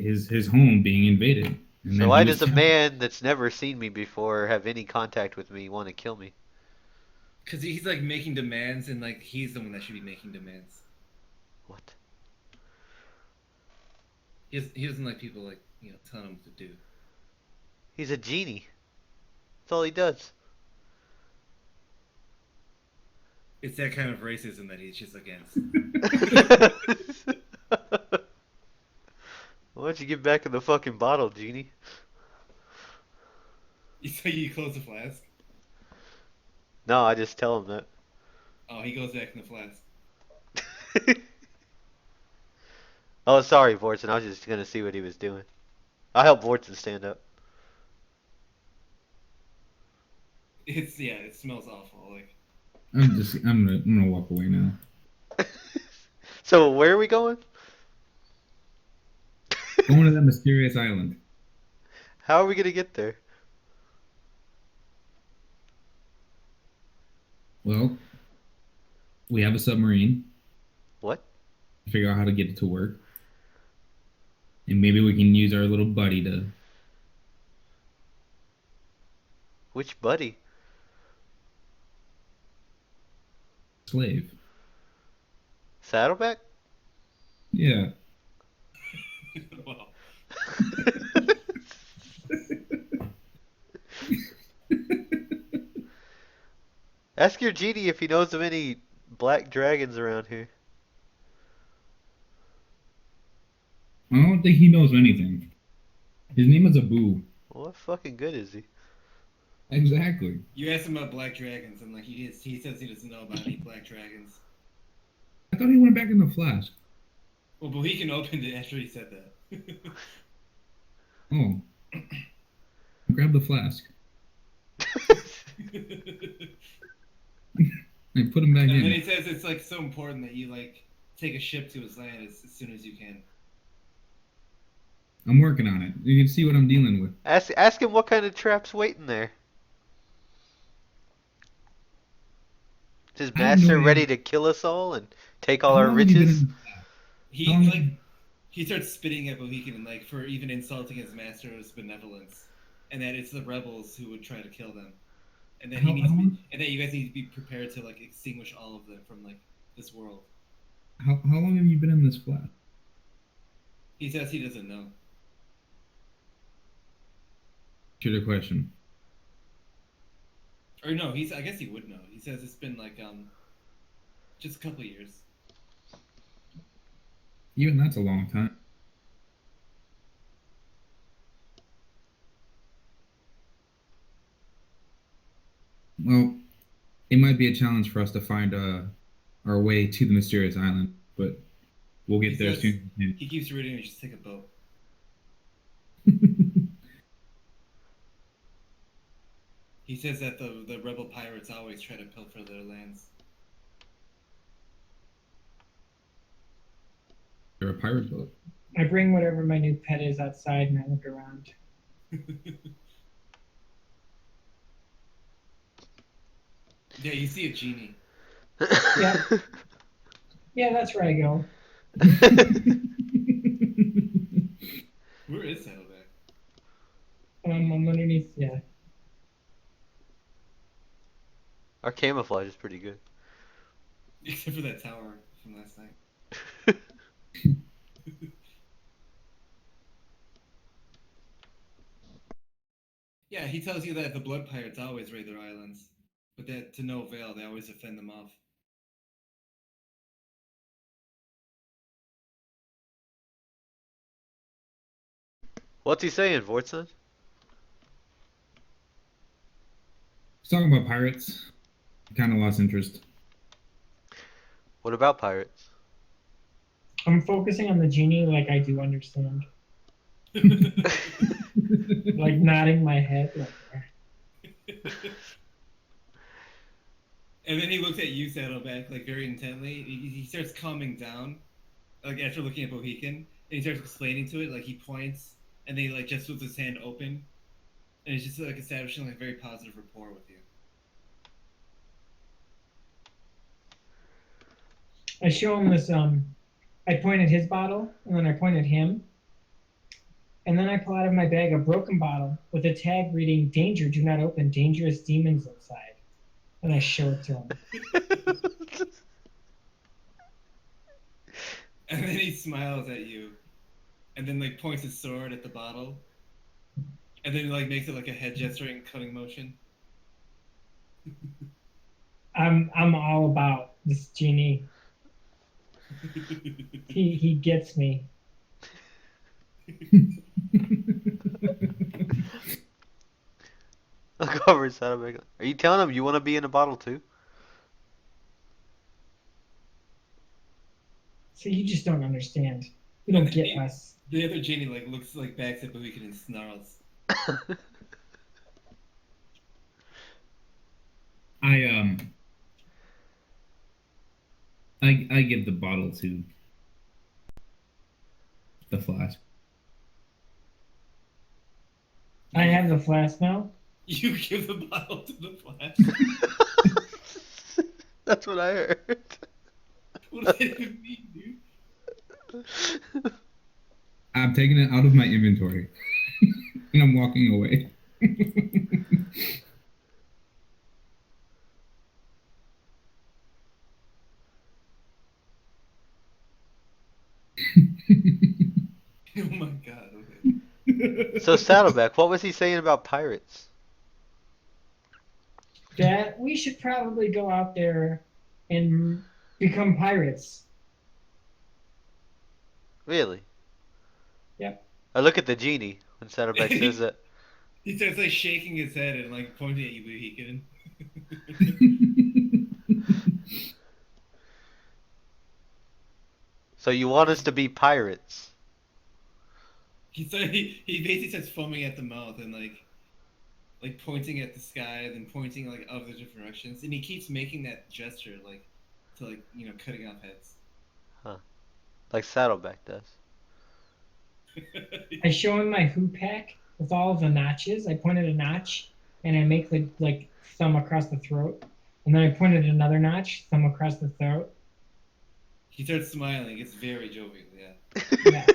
home being invaded. And So why does a man that's never seen me before have any contact with me want to kill me? Because he's like making demands, and like he's the one that should be making demands. What? He doesn't like people like telling him what to do. He's a genie. That's all he does. It's that kind of racism that he's just against. Why don't you get back in the fucking bottle, genie? You say you close the flask? No, I just tell him that. Oh, he goes back in the flask. Oh, sorry, Vortson. I was just gonna see what he was doing. I'll help Vortson stand up. It smells awful. Like I'm gonna walk away now. So where are we going? Going to that mysterious island. How are we gonna get there? Well, we have a submarine. What? Figure out how to get it to work. And maybe we can use our little buddy to... Which buddy? slave. Saddleback? Yeah. well, Ask your genie if he knows of any black dragons around here. I don't think he knows anything. His name is Abu. Well, what fucking good is he? Exactly. You asked him about black dragons, and like he says he doesn't know about any black dragons. I thought he went back in the flask. Well, Bohican opened it after he said that. Oh, grab the flask. And put him back And in. then he says it's like so important that you like take a ship to his land as soon as you can. I'm working on it. You can see what I'm dealing with. Ask him what kind of trap's waiting there. Is his I have no master idea. ready to kill us all and take all How our long have you been riches? in the flask? He How long have like you- he starts spitting at Bohican and like for even insulting his master's benevolence, and that it's the rebels who would try to kill them, and that How long? and that you guys need to be prepared to like extinguish all of them from like this world. How long have you been in this flask? He says he doesn't know. Should a question. Or no, I guess he would know. He says it's been like just a couple of years. Even that's a long time. Well, it might be a challenge for us to find our way to the mysterious island, but we'll get there says- soon. He keeps reading. We just take a boat. He says that the rebel pirates always try to pilfer their lands. They're a pirate boat. I bring whatever my new pet is outside and I look around. Yeah, you see a genie. Yeah. Yeah, that's where I go. Where is Saddleback? I'm underneath. Yeah. Our camouflage is pretty good. Except for that tower from last night. Yeah, he tells you that the blood pirates always raid their islands, but that to no avail, they always defend them off. What's he saying, Vortson? He's talking about pirates. Kind of lost interest. What about pirates? I'm focusing on the genie like I do understand. Like nodding my head. Like, And then he looks at you, Saddleback, like very intently. He starts calming down, like after looking at Bohican, and he starts explaining to it. Like he points, and then he like just with his hand open, and he's just like establishing like a very positive rapport with you. I show him this. I point at his bottle, and then I point at him, and then I pull out of my bag a broken bottle with a tag reading "Danger! Do not open. Dangerous demons inside." And I show it to him. And then he smiles at you, and then like points his sword at the bottle, and then like makes it like a head gesturing cutting motion. I'm all about this genie. He gets me. I'll go over his side. Are you telling him you want to be in a bottle too? So you just don't understand. You don't get us. The other genie like looks like backs at Bohican and snarls. I give the bottle to the flask. I have the flask now. You give the bottle to the flask. That's what I heard. What does that even mean, dude? I'm taking it out of my inventory, and I'm walking away. Oh my god, okay. So Saddleback, what was he saying about pirates? That we should probably go out there and become pirates. Really? Yep. I look at the genie when Saddleback says that. He starts like shaking his head and like pointing at you, Mohican. So you want us to be pirates? He basically starts foaming at the mouth and like pointing at the sky, then pointing like other different directions, and he keeps making that gesture like to like cutting off heads. Like Saddleback does. I show him my hoop pack with all of the notches. I point at a notch and I make the like thumb across the throat, and then I point at another notch, thumb across the throat. He starts smiling. It's very jovial, yeah. Yeah.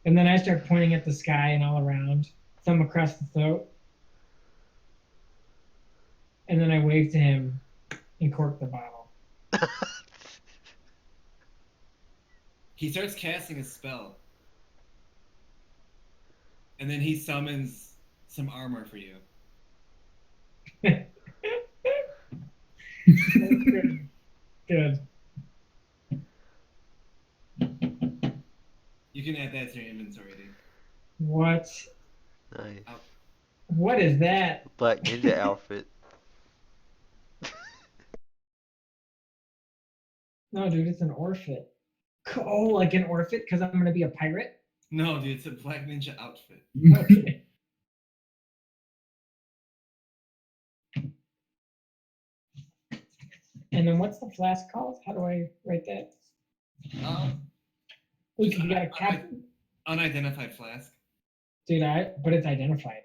And then I start pointing at the sky and all around, thumb across the throat. And then I wave to him and cork the bottle. He starts casting a spell. And then he summons some armor for you. Good. Good. You can add that to your inventory, dude. What? Nice. What is that? Black ninja outfit. No, dude, it's an orphan. Oh, like an orphan? Because I'm going to be a pirate? No, dude, it's a black ninja outfit. Okay. And then what's the flask called? How do I write that? Look, you got a cap. Unidentified flask. Dude, but it's identified.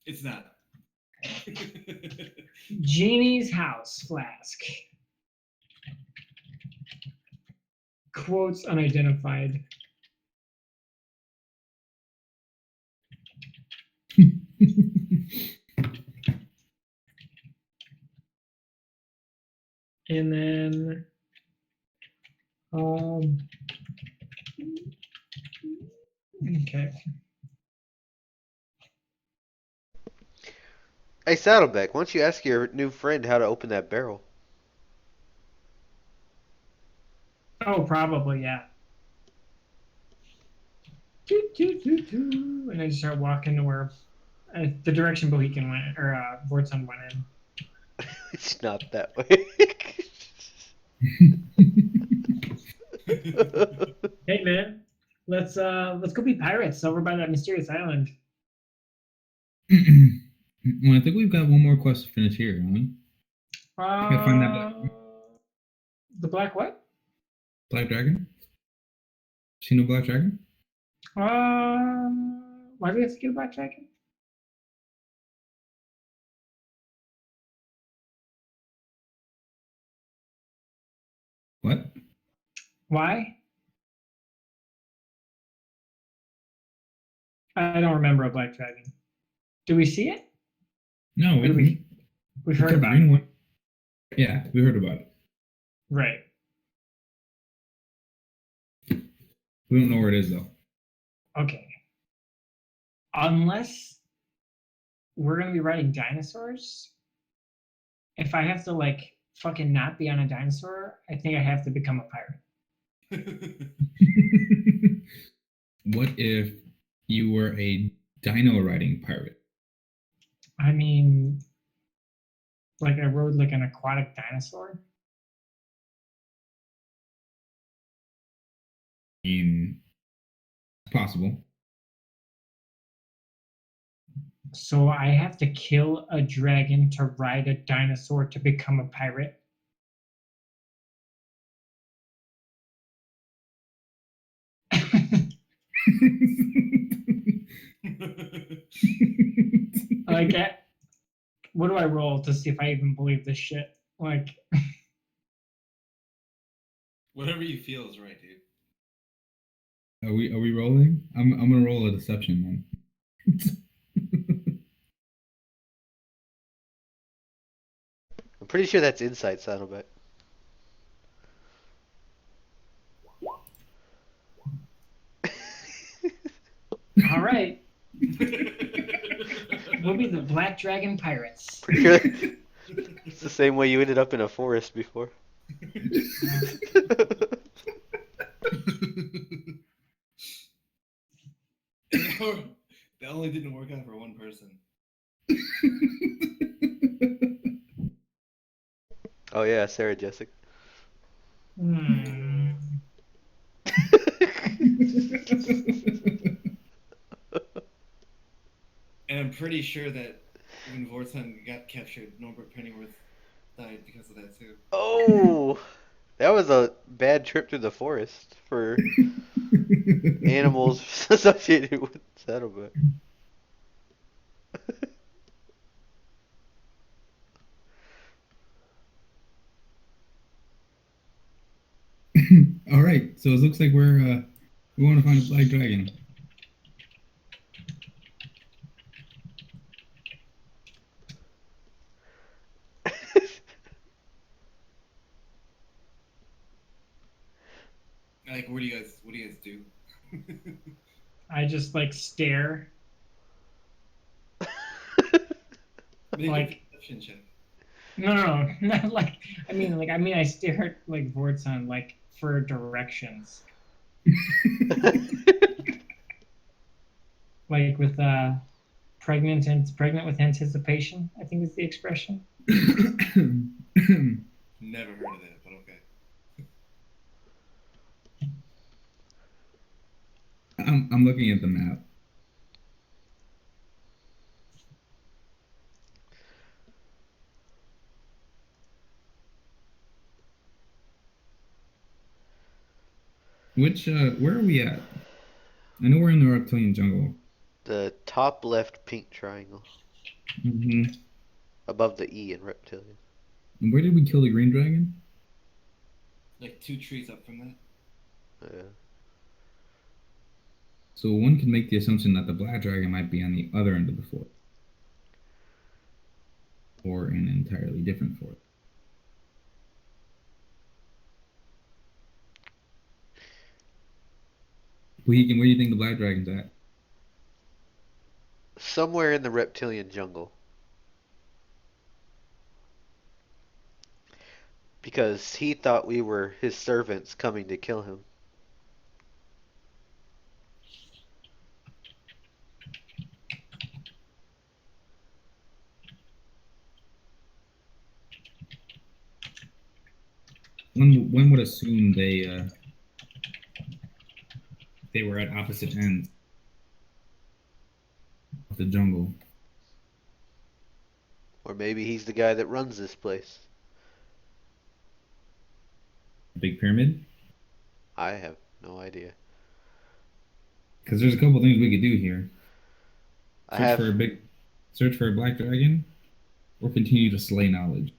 It's not. Genie's house flask. Quotes unidentified. And then okay. Hey, Saddleback, why don't you ask your new friend how to open that barrel? Oh, probably, yeah. And I just start walking to where the direction Bohican went, or Vortson went in. It's not that way. Hey man, let's go be pirates over by that mysterious island. Well, I think we've got one more quest to finish here, don't we? Gotta find that The black what? black dragon. See no black dragon? Why do we have to get a black dragon? What? Why? I don't remember a black dragon. Do we see it? No, We've heard about green it. one. Yeah, we heard about it. Right. We don't know where it is though. Okay. Unless we're gonna be riding dinosaurs, if I have to like fucking not be on a dinosaur, I think I have to become a pirate. What if you were a dino riding pirate? I mean, like I rode like an aquatic dinosaur. I mean, it's possible. So I have to kill a dragon to ride a dinosaur to become a pirate. Like, what do I roll to see if I even believe this shit? Like, Whatever you feel is right, dude. Are we rolling? I'm gonna roll a deception then. I'm pretty sure that's insight, Saddleback. all right, we'll be the Black Dragon Pirates. Pretty sure it's the same way you ended up in a forest before. That only didn't work out for one person. Oh yeah, Sarah Jessica. Hmm. And I'm pretty sure that when Vorton got captured, Norbert Pennyworth died because of that too. Oh, that was a bad trip through the forest for animals associated with Saddleback. All right, so it looks like we want to find a black dragon. Like, what do you guys do? I just like stare. Make Like- a perception check. No, not like. I mean, I stare at like Vortson like for directions, like with pregnant with anticipation. I think is the expression. Never heard of that, but okay. I'm looking at the map. Where are we at? I know we're in the reptilian jungle. The top left pink triangle hmm above the E in reptilian. And where did we kill the green dragon? Like 2 trees up from that. Yeah. So one can make the assumption that the black dragon might be on the other end of the fort, or in an entirely different fort. Where do you think the black dragon's at? Somewhere in the reptilian jungle. Because he thought we were his servants coming to kill him. One would assume they were at opposite ends of the jungle. Or maybe he's the guy that runs this place. Big pyramid? I have no idea. Because there's a couple things we could do here. I Search have for search for a black dragon, or continue to slay knowledge.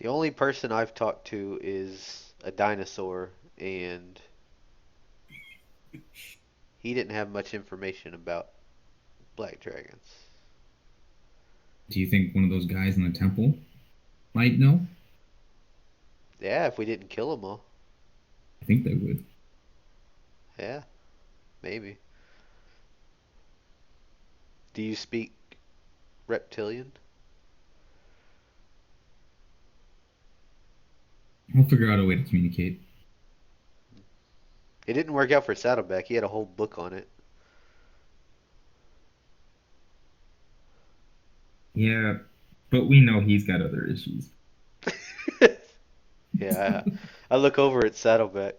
the only person I've talked to is a dinosaur, and he didn't have much information about black dragons. Do you think one of those guys in the temple might know? Yeah, if we didn't kill them all. I think they would. Yeah, maybe. Do you speak reptilian? We'll figure out a way to communicate. It didn't work out for Saddleback. He had a whole book on it. Yeah, but we know he's got other issues. Yeah, I look over at Saddleback.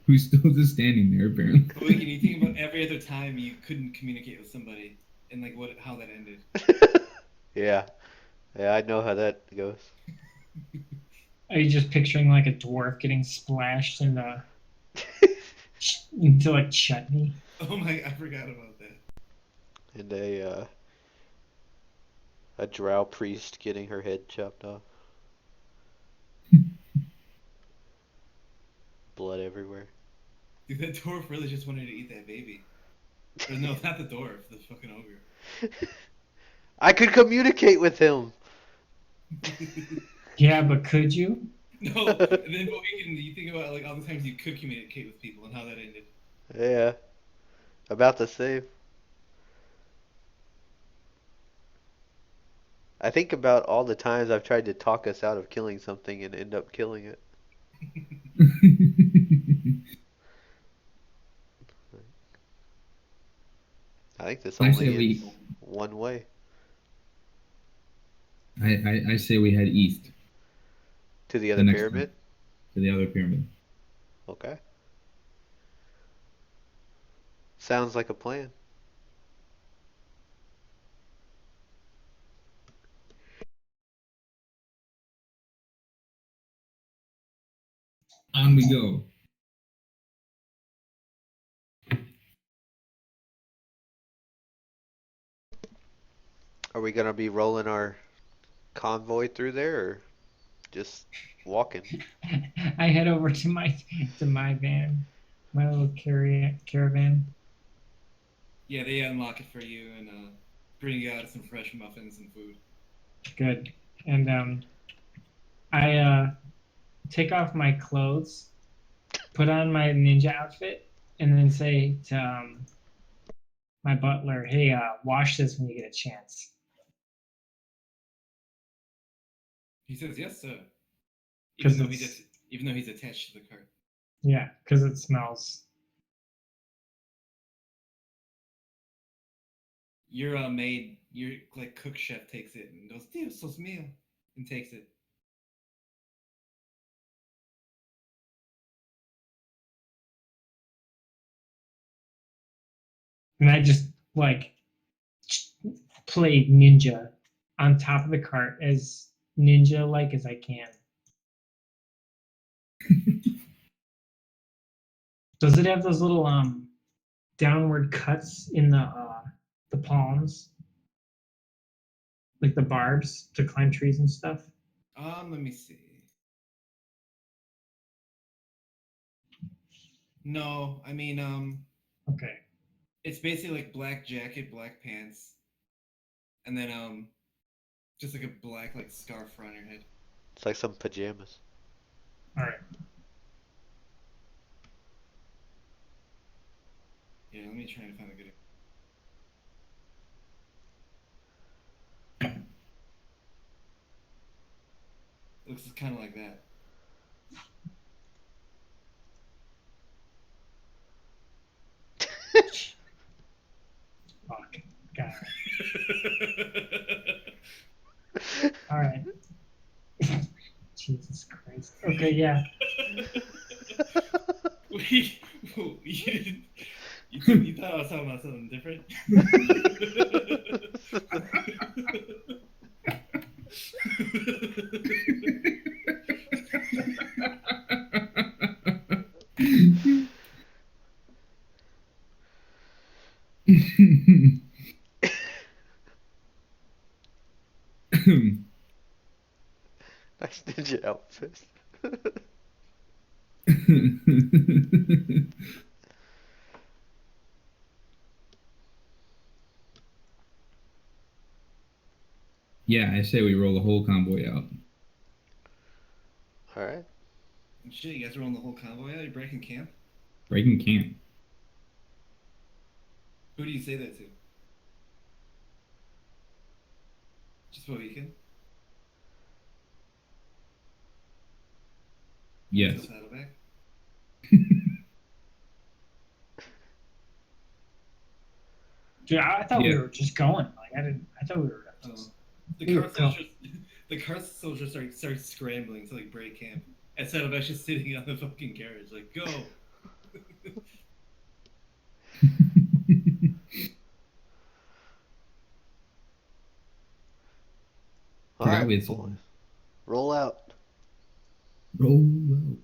Who's still just standing there, apparently. But wait, can you think about every other time you couldn't communicate with somebody and like how that ended? Yeah, yeah, I know how that goes. Are you just picturing like a dwarf getting splashed into like chutney? Oh my, I forgot about that. And a drow priest getting her head chopped off. Blood everywhere. Dude, that dwarf really just wanted to eat that baby. Or no, not the dwarf, the fucking ogre. I could communicate with him. Yeah, but could you? No, and then you think about like all the times you could communicate with people and how that ended. Yeah, about the same. I think about all the times I've tried to talk us out of killing something and end up killing it. think this I say only ends we. one way. I say we head east To the the other next time pyramid? to the other pyramid. Okay. Sounds like a plan. On we go. Are we gonna be rolling our convoy through there or just walking? I head over to my van, my little caravan. Yeah, they unlock it for you and bring you out some fresh muffins and food. Good. And I take off my clothes, put on my ninja outfit, and then say to my butler, "Hey, wash this when you get a chance." He says, "Yes, sir." Because Even though he's attached to the cart. yeah, because it smells. Your maid, your like cook chef takes it and goes, "Dios sos mío," and takes it. And I just like play ninja on top of the cart as ninja like as I can. Does it have those little downward cuts in the palms? Like the barbs to climb trees and stuff? Let me see. No, I mean, Okay. it's basically like black jacket, black pants, and then just like a black like scarf around your head. It's like some pajamas. All right. Yeah, let me try and find a good. It looks kind of like that. Fuck. Got it. All right. Jesus Christ. Okay, yeah. Wait, you, you thought I was talking about something different? Nice ninja outfit. Yeah, I say we roll the whole convoy out. All right. Shit, you guys are rolling the whole convoy out? You're breaking camp? Breaking camp. Who do you say that to? Just Mohican? Yes. To Saddleback? Dude, I thought we Yeah. were just going. Like I thought we were just The we were cart going. soldiers, the cart soldiers start scrambling to like break camp. And Saddleback's just sitting on the fucking carriage, like, go! All Forgot right, we had boys. some. Roll out. Roll out.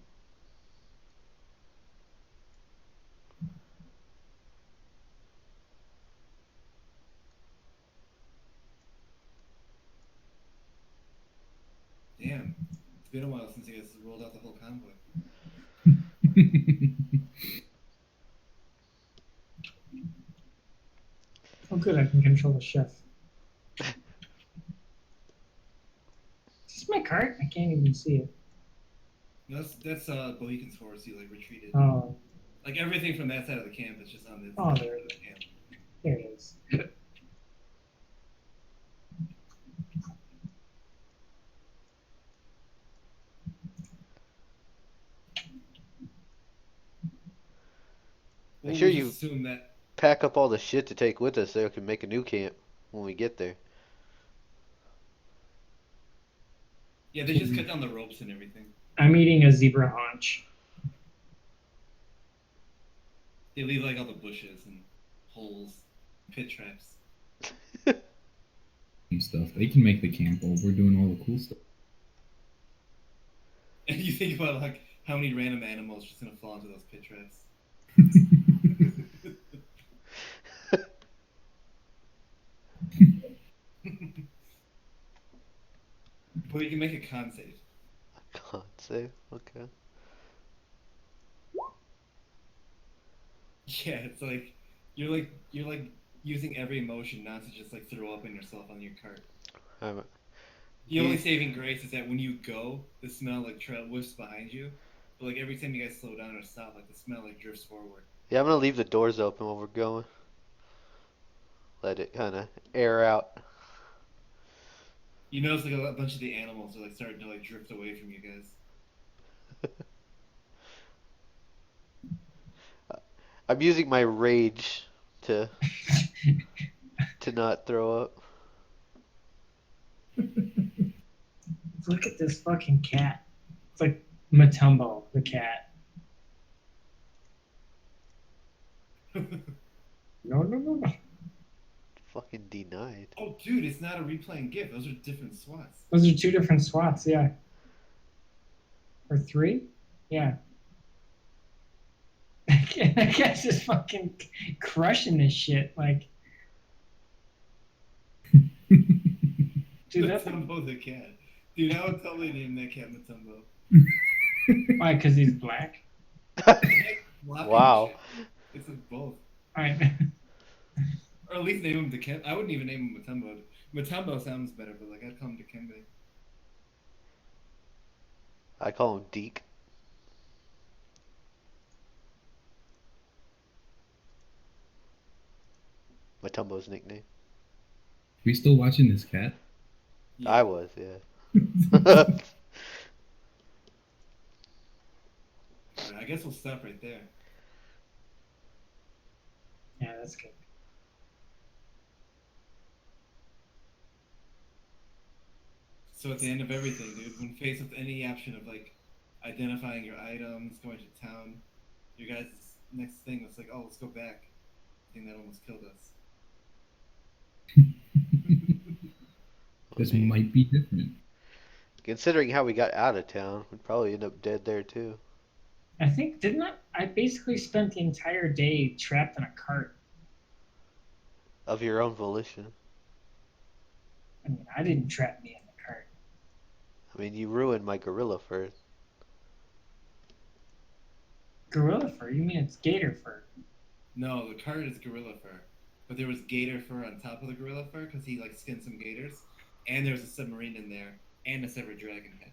Damn, it's been a while since you guys rolled out the whole convoy. Oh, good. I can control the chef. Is this my cart? I can't even see it. No, that's Mohican's horse. He like retreated. Oh, Like everything from that side of the camp is just on this Oh, side there of it the camp. there it is. Well, Make sure we'll just you assume that. pack up all the shit to take with us so we can make a new camp when we get there. Yeah, they just cut down the ropes and everything. I'm eating a zebra haunch. They leave like all the bushes and holes, pit traps. And stuff. They can make the camp while we're doing all the cool stuff. And you think about like how many random animals are just gonna fall into those pit traps. But you can make a con save. Can't say. Okay. Yeah, it's like you're like using every emotion not to just like throw up on yourself on your cart. Um, The only saving grace is that when you go, the smell like whiffs behind you. But like every time you guys slow down or stop, like the smell like drifts forward. yeah, I'm gonna leave the doors open while we're going. Let it kind of air out. You notice like a bunch of the animals are like starting to like drift away from you guys. I'm using my rage to not throw up. Look at this fucking cat. It's like Matumbo, the cat. No. Fucking denied. Oh, dude, it's not a replaying gift. Those are different SWATs. Those are 2 different SWATs, yeah. Or 3? Yeah. That guy's just fuc't crushing this shit. Like, dude, that's Matumbo the cat. Dude, I would totally name that cat Matumbo. why? Because he's black. Wow. It's like both. All right. Or at least name him Dikembe. I wouldn't even name him Matumbo. Matumbo sounds better, but like I'd call him Dikembe. I call him Deke. Matumbo's nickname. We still watching this cat? Yeah. I was, yeah. Alright, I guess we'll stop right there. Yeah, that's good. So at the end of everything, dude, when faced with any option of like identifying your items, going to town, your guys' next thing was like, oh, let's go back. The thing that almost killed us. This I mean, might be different. considering how we got out of town, we'd probably end up dead there too. I think I basically spent the entire day trapped in a cart. Of your own volition. I mean, I didn't trap me in the cart. I mean, you ruined my gorilla fur. Gorilla fur? You mean it's gator fur? No, the card is gorilla fur, but there was gator fur on top of the gorilla fur because he like skinned some gators, and there was a submarine in there and a severed dragon head.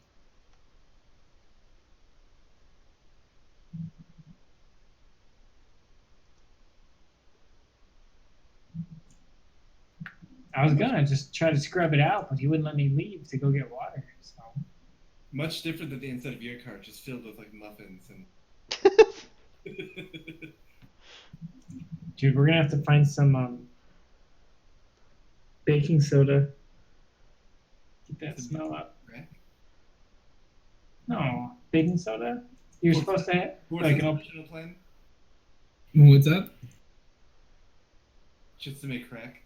I was gonna just try to scrub it out, but he wouldn't let me leave to go get water. So Much different than the inside of your cart, just filled with like muffins and. dude, we're gonna have to find some baking soda. Get that smell up. Crack? No, baking soda. You're supposed to have What's like the an original plan? What's up? Just to make crack.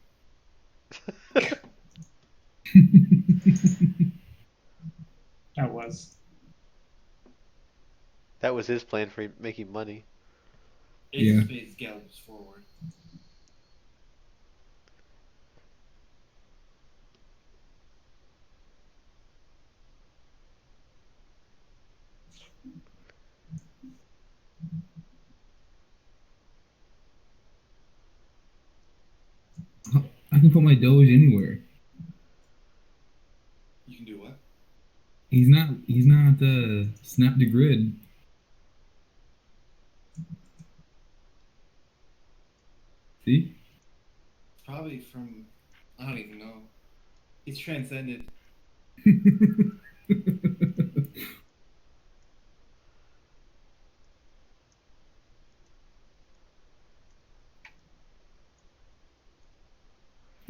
that was. That was his plan for making money. Ace Yeah. of Spades gallops forward. I can put my Doge anywhere. You can do what? He's not snap the grid. See? Probably from. I don't even know. He's transcended.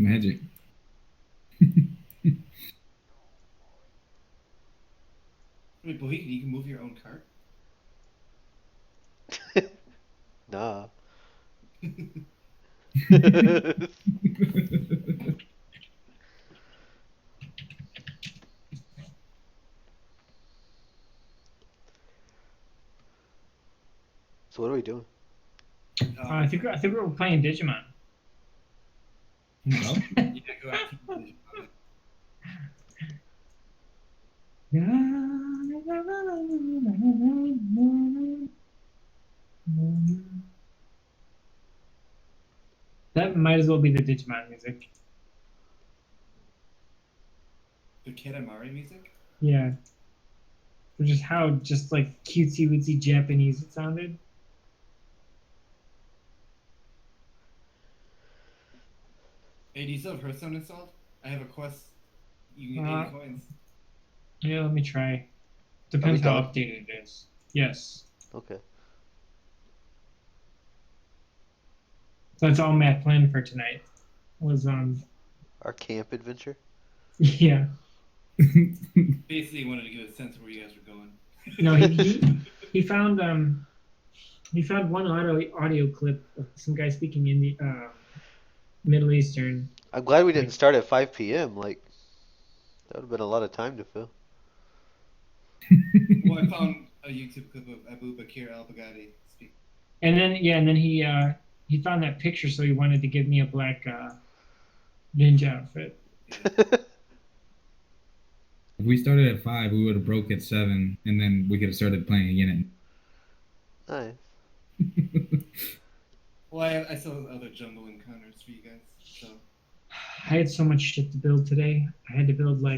magic. Wait, Bohegan, you can move your own cart? Nah. So what are we doing? I think we're playing Digimon. No? Yeah, go out to the- That might as well be the Digimon music. the Katamari music? Yeah. For just how just like cutesy wootsy Japanese it sounded. Hey, do you still have Hearthstone installed? I have a quest. You can get 80 coins. Yeah, let me try. Are we Depends how done? updated it is. Yes. Okay. That's all Matt planned for tonight. Was Our camp adventure? yeah. Basically, he wanted to get a sense of where you guys were going. No, he found one audio clip of some guy speaking in the Middle Eastern. I'm glad we didn't start at 5 p.m. Like, that would have been a lot of time to fill. Well, I found a YouTube clip of Abu Bakr al-Baghdadi speaking. And then he found that picture, so he wanted to give me a black ninja outfit. If we started at 5, we would have broke at 7, and then we could have started playing again Nice. Well, I still have other jungle encounters for you guys, so. I had so much shit to build today. I had to build like